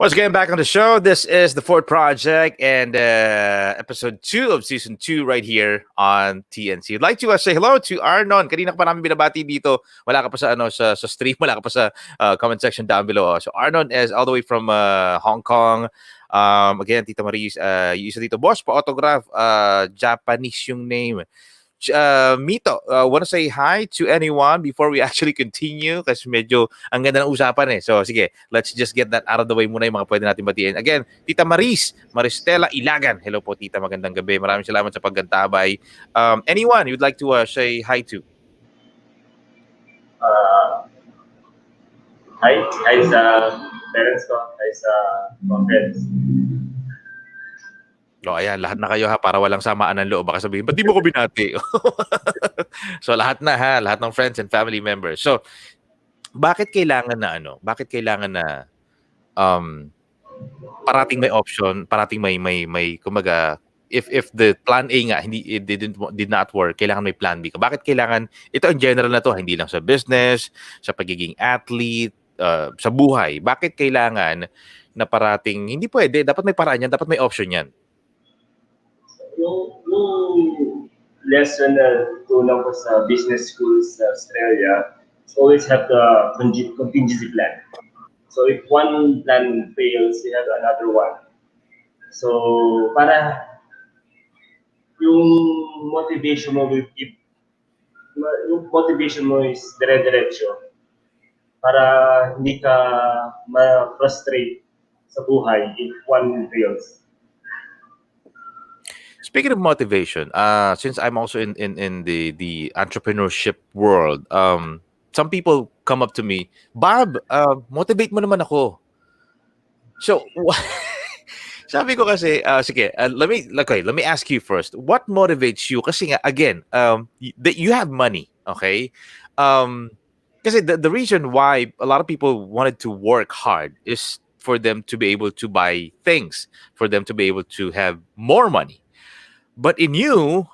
[SPEAKER 3] Once again, back on the show. This is the Fort Project and episode 2 of season 2 right here on TNC. I'd like to say hello to Arnon. Kanina ka pa namin binabati dito. Wala ka pa sa stream. Wala ka pa sa comment section down below. So Arnon is all the way from Hong Kong. Again, Tita Maris, yung isa dito, boss, pa-autograph. Japanese yung name. Mito, want to say hi to anyone before we actually continue? Kasi medyo ang ganda ng usapan eh. So sige, let's just get that out of the way muna yung mga pwede natin batiin. Again, Tita Maristela Ilagan. Hello po, Tita. Magandang gabi. Maraming salamat sa paggantabay. Anyone you'd like to say hi to?
[SPEAKER 4] Hi sa parents ko, ay sa mga friends.
[SPEAKER 3] No, ayan, lahat na kayo ha, para walang samaan ng loob. Baka sabihin, ba't di mo ko binati? So, lahat na ha, lahat ng friends and family members. So, bakit kailangan na Bakit kailangan na parating may option, parating may kumbaga, if the plan A nga did not work, kailangan may plan B ka. Bakit kailangan ito in general na to, hindi lang sa business, sa pagiging athlete, sa buhay. Bakit kailangan na parating hindi pwede, dapat may paraan yan, dapat may option yan.
[SPEAKER 4] Yung lesson na tulang ko sa business school sa Australia, always have the contingency plan. So if one plan fails, you have another one. So para yung motivation mo will keep, yung motivation mo is dire-diretso para hindi ka ma-frustrate sa buhay if one fails.
[SPEAKER 3] Speaking of motivation, since I'm also in the entrepreneurship world, some people come up to me, Bob, motivate mo naman ako. So, sabi ko kasi, sige, let me ask you first. What motivates you? Kasi nga, again, you have money, okay? Kasi the reason why a lot of people wanted to work hard is for them to be able to buy things, for them to be able to have more money. But in you,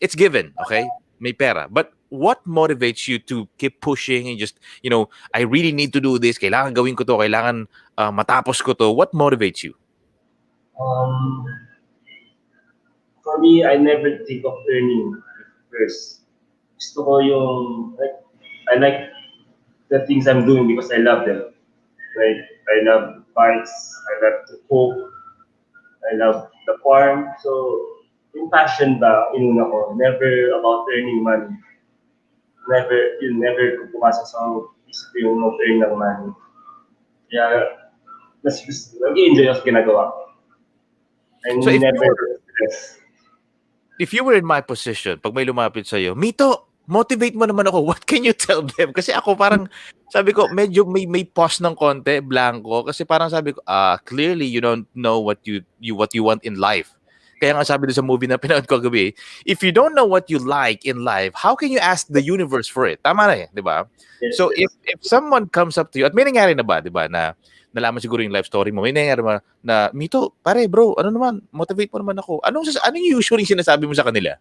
[SPEAKER 3] it's given, okay? May pera. But what motivates you to keep pushing and just, I really need to do this. Kailangan gawin ko to. Kailangan matapos ko to. What motivates you?
[SPEAKER 4] For me, I never think of earning first. Gusto ko yung, I like the things I'm doing because I love them. Like, I love bikes, I love to cook, I love the farm. So, yung passion ba, inuna ko, never about earning money. Never ko pumasok sa isip yung mag-earn ng money. Kaya, nag-enjoy ako sa ginagawa ko.
[SPEAKER 3] So
[SPEAKER 4] If
[SPEAKER 3] you were in my position, pag may lumapit sa'yo, Mito, motivate mo naman ako. What can you tell them? Kasi ako parang, sabi ko, medyo may pause ng konti, blanco. Kasi parang sabi ko, clearly you don't know what you want in life. Kaya nga sabi doon sa movie na pinanood ko kagabi, if you don't know what you like in life, how can you ask the universe for it? Tama na di ba?
[SPEAKER 4] Yes,
[SPEAKER 3] So
[SPEAKER 4] yes.
[SPEAKER 3] if someone comes up to you, at may nangyari na ba, di ba, na nalaman siguro yung life story mo, may nangyari ba na, Mito, pare bro, ano naman, motivate mo naman ako. Anong usually sinasabi mo sa kanila?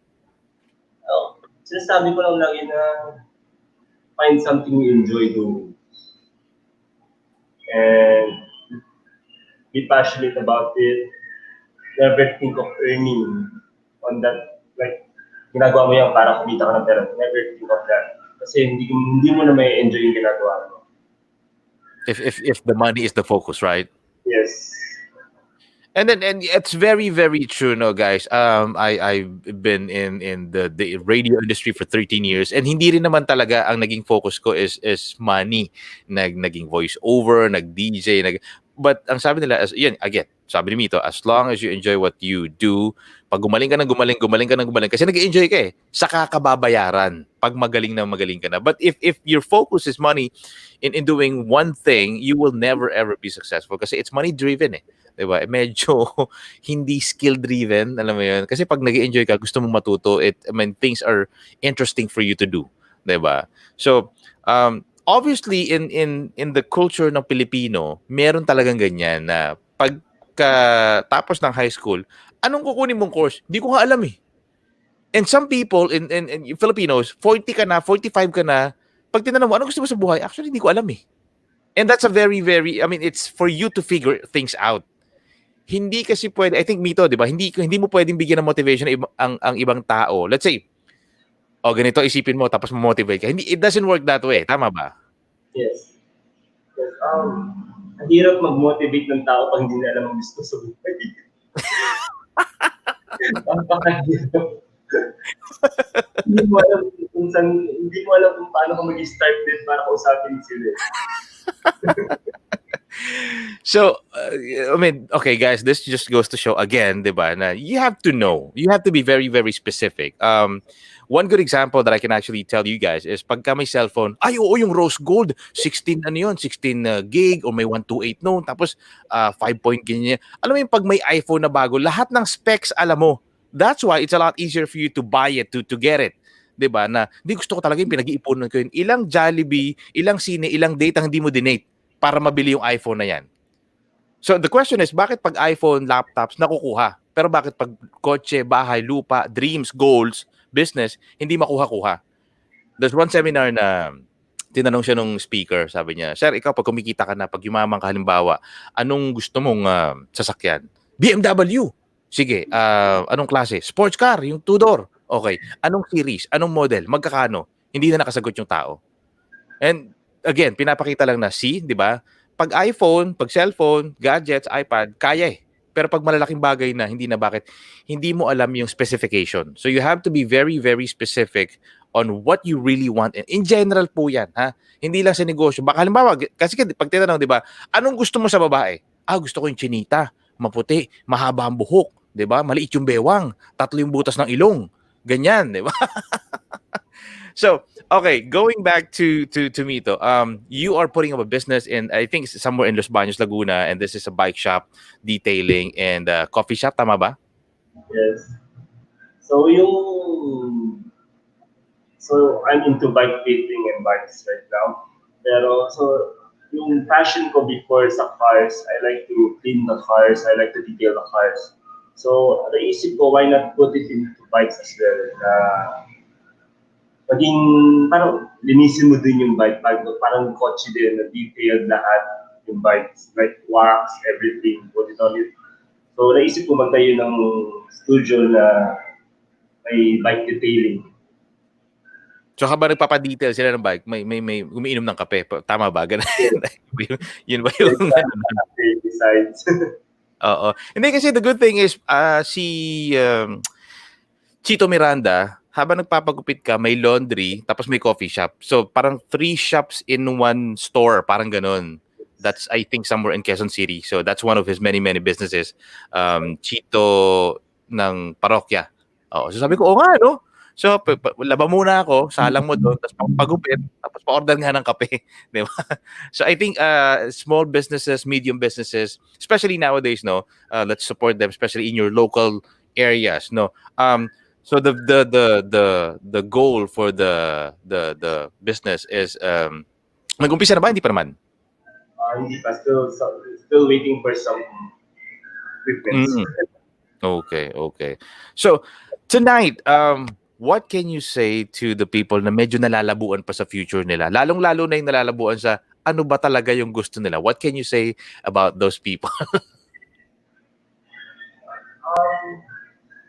[SPEAKER 4] Sinasabi ko lang lagi na find something you enjoy doing. And be passionate about it. Never think of earning on that. Like, ginagawa mo yan para kumita ka ng pera. Never think of that. Kasi hindi mo na may enjoy yung ginagawa mo.
[SPEAKER 3] If the money is the focus, right?
[SPEAKER 4] Yes.
[SPEAKER 3] And it's very, very true, no, guys. I've been in the radio industry for 13 years, and hindi rin naman talaga ang naging focus ko is money. Naging voice over, nag-DJ, but ang sabi nila, yan, again, sabi ni Mito, as long as you enjoy what you do, pag gumaling ka ng gumaling, kasi nag-enjoy ka saka ka babayaran pag magaling ka na. But if your focus is money in doing one thing, you will never ever be successful kasi it's money driven diba? Medyo hindi skill driven, alam mo yun. Kasi pag nag-enjoy ka, gusto mong matuto, things are interesting for you to do, diba? So, obviously in the culture ng Pilipino, meron talagang ganyan na pagka-tapos ng high school, anong kukunin mong course? Hindi ko nga alam And some people in Filipinos, 40 ka na, 45 ka na, pag tinanong mo, ano gusto mo sa buhay? Actually, hindi ko alam And that's a very, very, it's for you to figure things out. Hindi kasi pwede, I think Mito, di ba? Hindi mo pwedeng bigyan ng motivation ang ibang tao. Let's say, ganito isipin mo tapos mo-motivate ka. It doesn't work that way. Tama ba?
[SPEAKER 4] Yes. Ang hirap mag-motivate ng tao pag hindi na alam ang gusto sa buhay. Napakahirap. Hindi mo alam kung paano ka mag-start din para kausapin sila.
[SPEAKER 3] So, I mean, okay, guys, this just goes to show again, diba, na you have to know. You have to be very, very specific. One good example that I can actually tell you guys is pagka may cellphone, ay, oo, yung rose gold, 16, ano yun, 16 gig or may 128 noon, tapos 5 point ganyan. Alam mo yung pag may iPhone na bago, lahat ng specs alam mo. That's why it's a lot easier for you to buy it, to get it. 'Di ba? Na di gusto ko talaga yung pinag-iipunan ko yun. Ilang Jollibee, ilang sine, ilang date ang hindi mo dinate para mabili yung iPhone na yan. So the question is, bakit pag iPhone, laptops, nakukuha? Pero bakit pag kotse, bahay, lupa, dreams, goals, business, hindi makuha-kuha? There's one seminar na tinanong siya nung speaker, sabi niya, Sir, ikaw pag kumikita ka na, pag yumaman ka halimbawa, anong gusto mong sasakyan? BMW. Sige, anong klase? Sports car, yung two-door. Okay. Anong series? Anong model? Magkakano? Hindi na nakasagot yung tao. And again, pinapakita lang na di ba? Pag iPhone, pag cellphone, gadgets, iPad, kaya eh. Pero pag malalaking bagay na, hindi na bakit, hindi mo alam yung specification. So you have to be very, very specific on what you really want. In general po yan, ha? Hindi lang sa negosyo. Baka halimbawa, kasi pag tinanong, di ba, anong gusto mo sa babae? Gusto ko yung chinita, maputi, mahaba ang buhok, di ba? Maliit yung bewang, 3 yung butas ng ilong. Ganyan, di ba? So, okay, going back to Mito, you are putting up a business in, I think, somewhere in Los Baños, Laguna, and this is a bike shop, detailing, and coffee shop, tama ba?
[SPEAKER 4] Yes. So I'm into bike fitting and bikes right now. Pero yung passion ko before sa cars, I like to clean the cars, I like to detail the cars. So naisip ko, why not put it into bikes as well? Maging parang linisin mo din yung bike, parang kotse din, na detailed lahat yung bikes, like wax, everything, put it on it. So naisip ko magtayo ng studio na may bike detailing.
[SPEAKER 3] So habang nagpapadetail sila ng bike, may umiinom ng kape. Tama ba? Ganun. Yun ba yung
[SPEAKER 4] besides?
[SPEAKER 3] Oo. Hindi kasi the good thing is si Chito Miranda, habang nagpapagupit ka, may laundry, tapos may coffee shop. So parang 3 shops in one store, parang ganun. That's, I think, somewhere in Quezon City. So that's one of his many, many businesses. Chito ng parokya. So sabi ko, nga, no? So, laba muna ako, salang mo doon, tapos pagupit, tapos pa-order nga ng kape. Di ba? So, I think small businesses, medium businesses, especially nowadays, no, let's support them, especially in your local areas, no. So the goal for the business is nag-umpisa na ba? Hindi pa naman.
[SPEAKER 4] Hindi pa, still waiting for some equipment.
[SPEAKER 3] Okay. So tonight, what can you say to the people na medyo nalalabuan pa sa future nila? Lalong-lalo na yung nalalabuan sa ano ba talaga yung gusto nila? What can you say about those people?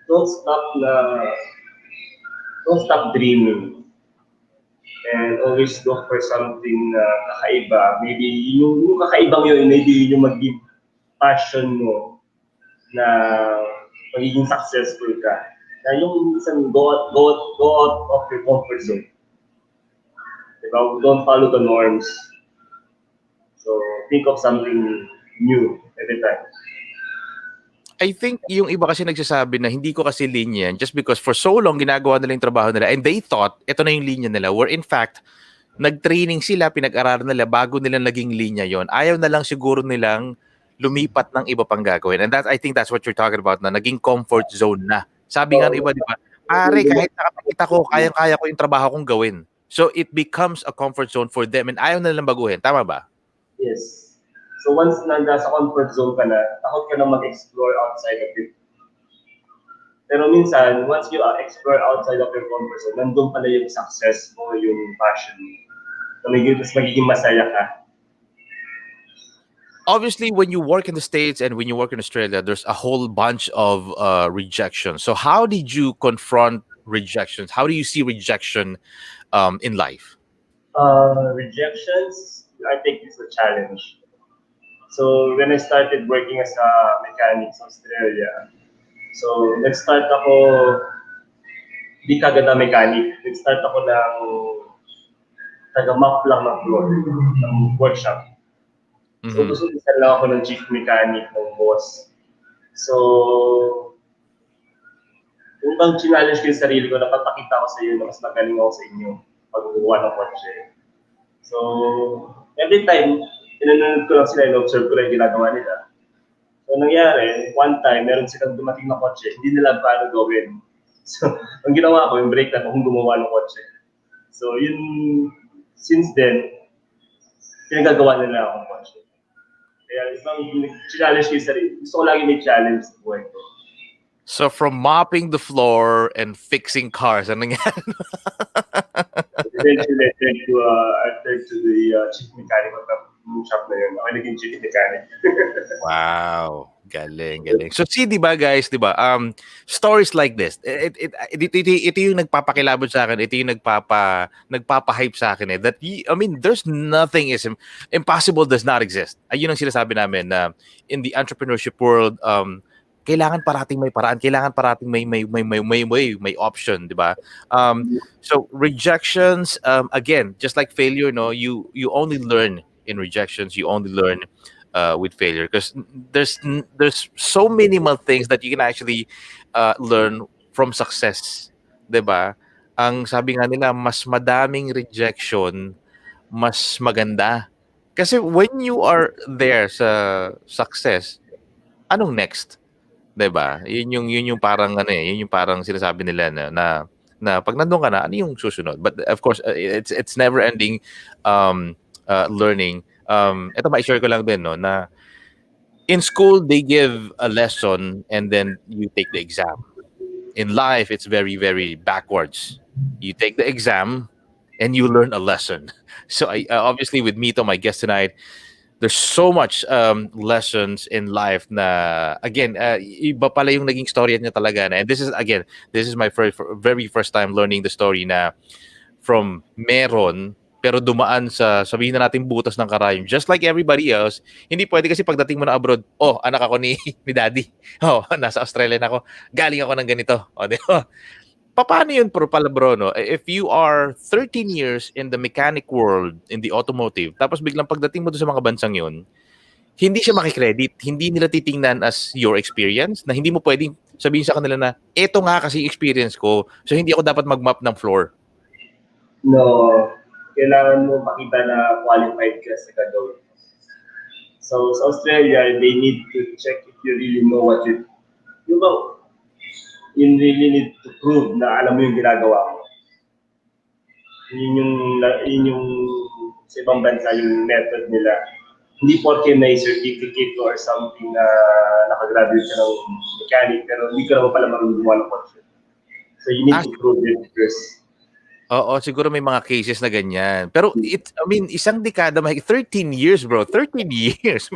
[SPEAKER 4] Don't stop dreaming. And always look for something kakaiba. Maybe yung kakaibang yun, maybe yung maging passion mo na magiging successful ka. Na yung isang go out of your comfort zone. Diba? Don't follow the norms. So think of something new every time.
[SPEAKER 3] I think yung iba kasi nagsasabi na hindi ko kasi linya yan just because for so long ginagawa nila yung trabaho nila and they thought ito na yung linya nila where in fact nag-training sila, pinag-aralan nila bago nila naging linya yon. Ayaw na lang siguro nilang lumipat ng iba pang gagawin. And I think that's what you're talking about na naging comfort zone na. Sabi nga ng iba, di ba? Pare, kahit nakapakita ko, kayang-kaya ko yung trabaho kong gawin. So it becomes a comfort zone for them and ayaw na nilang baguhin. Tama ba?
[SPEAKER 4] Yes. So once nasa comfort zone ka na, takot ka na mag-explore outside of it. Pero minsan, once you explore outside of your comfort zone, nandun pala yung success mo, yung passion mo. So magiging masaya ka.
[SPEAKER 3] Obviously, when you work in the States and when you work in Australia, there's a whole bunch of rejection. So how did you confront rejections? How do you see rejection in life?
[SPEAKER 4] Rejections, I think it's a challenge. So when I started working as a mechanic sa Australia, so nag-start ako, di kagad na mechanic, nag-start ako ng taga-map lang ng floor, ng workshop. So
[SPEAKER 3] Mhm.
[SPEAKER 4] gusto lang ako ng chief mechanic ng boss. So, yung bang challenge ko yung sarili ko, napapakita ko sa iyo na mas magaling ako sa inyo pag gumawa ng kotse. So, every time, tinanong ko lang sila, in-observe ko lang yung ginagawa nila. So, nangyari, one time, meron silang dumating na kotse, hindi nila paano gawin. So, ang ginawa ko, yung break na kung gumawa ng kotse. So, yun, since then, pinagagawa nila akong kotse. Kaya isang challenge ko yung sarili. Gusto ko lagi may challenge sa buhay ko.
[SPEAKER 3] So from mopping the floor and fixing cars, ano nangyari?
[SPEAKER 4] Eventually, I turned to the chief mechanic of the shop na yun. Ako naging chief mechanic.
[SPEAKER 3] Wow, galing, galing. So see, 'di ba guys, 'di ba? Stories like this, ito yung nagpapakilabot sa akin, ito yung nagpapa-hype sa akin that I mean, there's nothing is impossible does not exist. Ayun ang sinasabi namin na in the entrepreneurship world, kailangan parating may paraan, kailangan parating may option, 'di ba? So rejections, again, just like failure, no, you only learn in rejections, you only learn with failure because there's so minimal things that you can actually learn from success, 'di ba? Ang sabi nga nila, mas madaming rejection, mas maganda. Kasi when you are there sa success, anong next? 'Di ba? Yun yung parang ano yun yung parang sinasabi nila na pag nandoon ka na, ano yung susunod? But of course, it's never ending learning. Ito ma-share ko lang din no na in school they give a lesson and then you take the exam. In life, it's very very backwards. You take the exam and you learn a lesson. So I obviously with Mito, my guest tonight, there's so much lessons in life na again iba pala yung naging story niya talaga na, and this is my very first time learning the story na from meron pero dumaan sa sabihin na natin butas ng karayom just like everybody else. Hindi pwede kasi pagdating mo na abroad, oh anak ako ni ni daddy, oh nasa Australia na ako, galing ako ng ganito, oh di ba? Paano yun pala bro, no? If you are 13 years in the mechanic world, in the automotive, tapos biglang pagdating mo doon sa mga bansang yun, hindi siya makikredit. Hindi nila titingnan as your experience, na hindi mo pwedeng sabihin sa kanila na, eto nga kasi yung experience ko, so hindi ako dapat mag-map ng floor.
[SPEAKER 4] No, kailangan mo makita na qualified ka sa gagawin. So, sa Australia, they need to check if you really know what you know. You really need to prove na alam mo yung ginagawa mo. Yun yung sa ibang bansa yung method nila. Hindi porke may certificate or something na nakagraduate ka ng mechanic pero hindi ka naman pala marunong gumawa ng kotse. So you need to prove it first.
[SPEAKER 3] Oo, siguro may mga cases na ganyan. Pero I mean, isang dekada, 13 years, bro. 13 years.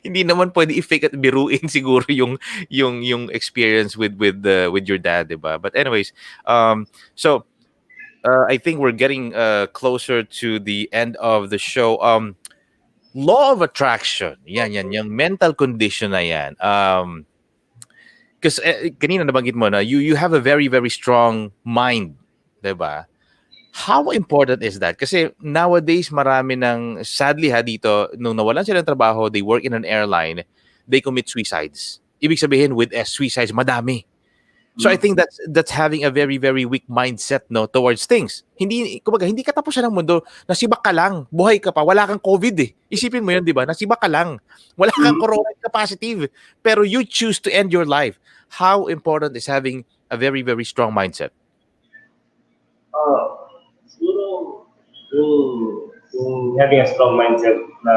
[SPEAKER 3] Hindi naman pwede i-fake at biruin siguro yung experience with your dad, 'di ba? But anyways, so I think we're getting closer to the end of the show. Law of attraction. Yan, yung mental condition na yan. Because kanina nabanggit mo na you have a very very strong mind, 'di ba? How important is that? Kasi nowadays marami ng sadly dito nung nawalan sila ng trabaho, they work in an airline, they commit suicides. Ibig sabihin with suicides madami. So I think that's having a very very weak mindset no towards things. Kumbaga hindi ka tapusan ng mundo, nasibak ka lang, buhay ka pa, wala kang COVID eh. Isipin mo 'yun, 'di ba? Nasibak ka lang. Wala kang corona ka positive, pero you choose to end your life. How important is having a very very strong mindset?
[SPEAKER 4] Siguro yung having a strong mindset na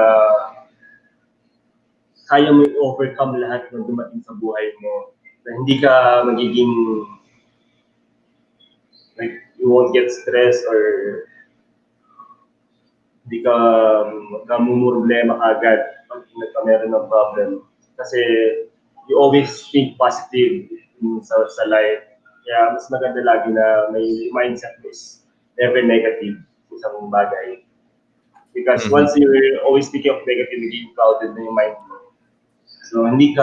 [SPEAKER 4] kaya mo i-overcome lahat ng dumating sa buhay mo. Na hindi ka magiging like you won't get stressed or hindi ka magkamumroblema agad pag meron ng problem. Kasi you always think positive sa life. Kaya mas maganda lagi na may mindset is never negative sa isang bagay. Because once you're always thinking of negative, naging clouded na yung mind mo. So hindi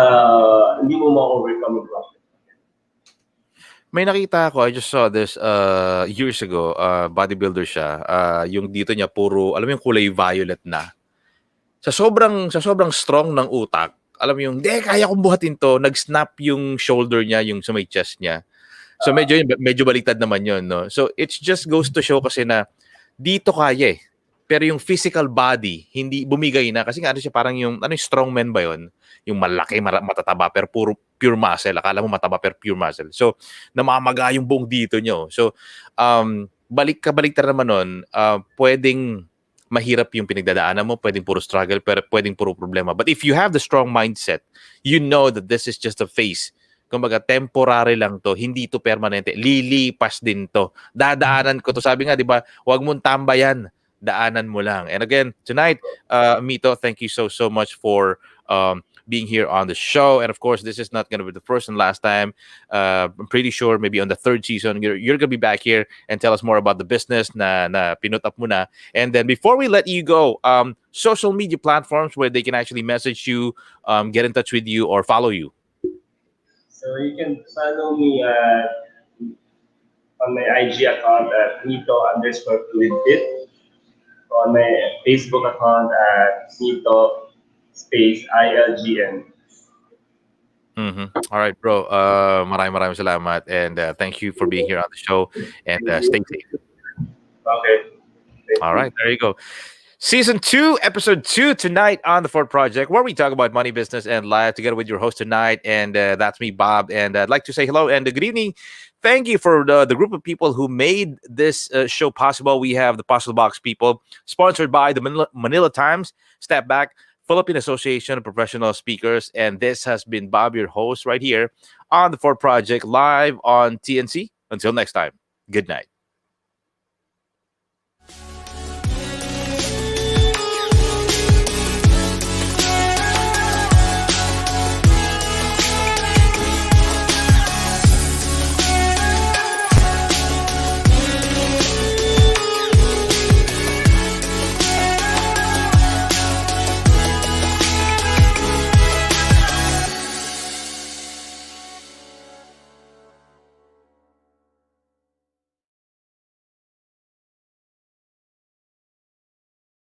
[SPEAKER 4] mo ma-overcome yung problem.
[SPEAKER 3] May nakita ako, I just saw this years ago, bodybuilder siya. Yung dito niya puro, alam mo yung kulay violet na. sa sobrang strong ng utak, alam mo yung, "Hindi, kaya kong buhatin 'to." Nag-snap yung shoulder niya, yung sa may chest niya. So medyo baliktad naman 'yon, no. So it just goes to show kasi na dito kaya eh. Pero yung physical body, hindi bumigay na. Kasi nga ano siya, parang yung, ano yung strongman ba yun? Yung malaki, matataba, pero puro pure muscle. Akala mo mataba, pero pure muscle. So, namamaga yung buong dito nyo. So, baliktad naman nun, pwedeng mahirap yung pinagdadaanan mo, pwedeng puro struggle, pero pwedeng puro problema. But if you have the strong mindset, you know that this is just a phase. Kumbaga, temporary lang to, hindi to permanente. Lilipas din to. Dadaanan ko to. Sabi nga, di ba, huwag mong tambayan, daanan mo lang. And again, tonight, Mito, thank you so much for being here on the show. And of course, this is not going to be the first and last time. I'm pretty sure maybe on the third season, you're going to be back here and tell us more about the business na pinut up mo na. And then before we let you go, social media platforms where they can actually message you, get in touch with you, or follow you.
[SPEAKER 4] So you can follow me on my IG account at Mito_Fluidfit, on my Facebook account at Mito space ILGN.
[SPEAKER 3] All right, bro. Maraming salamat, and thank you for being here on the show. And stay safe.
[SPEAKER 4] Okay.
[SPEAKER 3] All right, there you go. Season 2, Episode 2 tonight on the Ford Project, where we talk about money, business, and life together with your host tonight. And that's me, Bob. And I'd like to say hello and good evening. Thank you for the group of people who made this show possible. We have the Puzzle Box people, sponsored by the Manila Times, Step Back, Philippine Association of Professional Speakers. And this has been Bob, your host, right here on the Ford Project, live on TNC. Until next time, good night.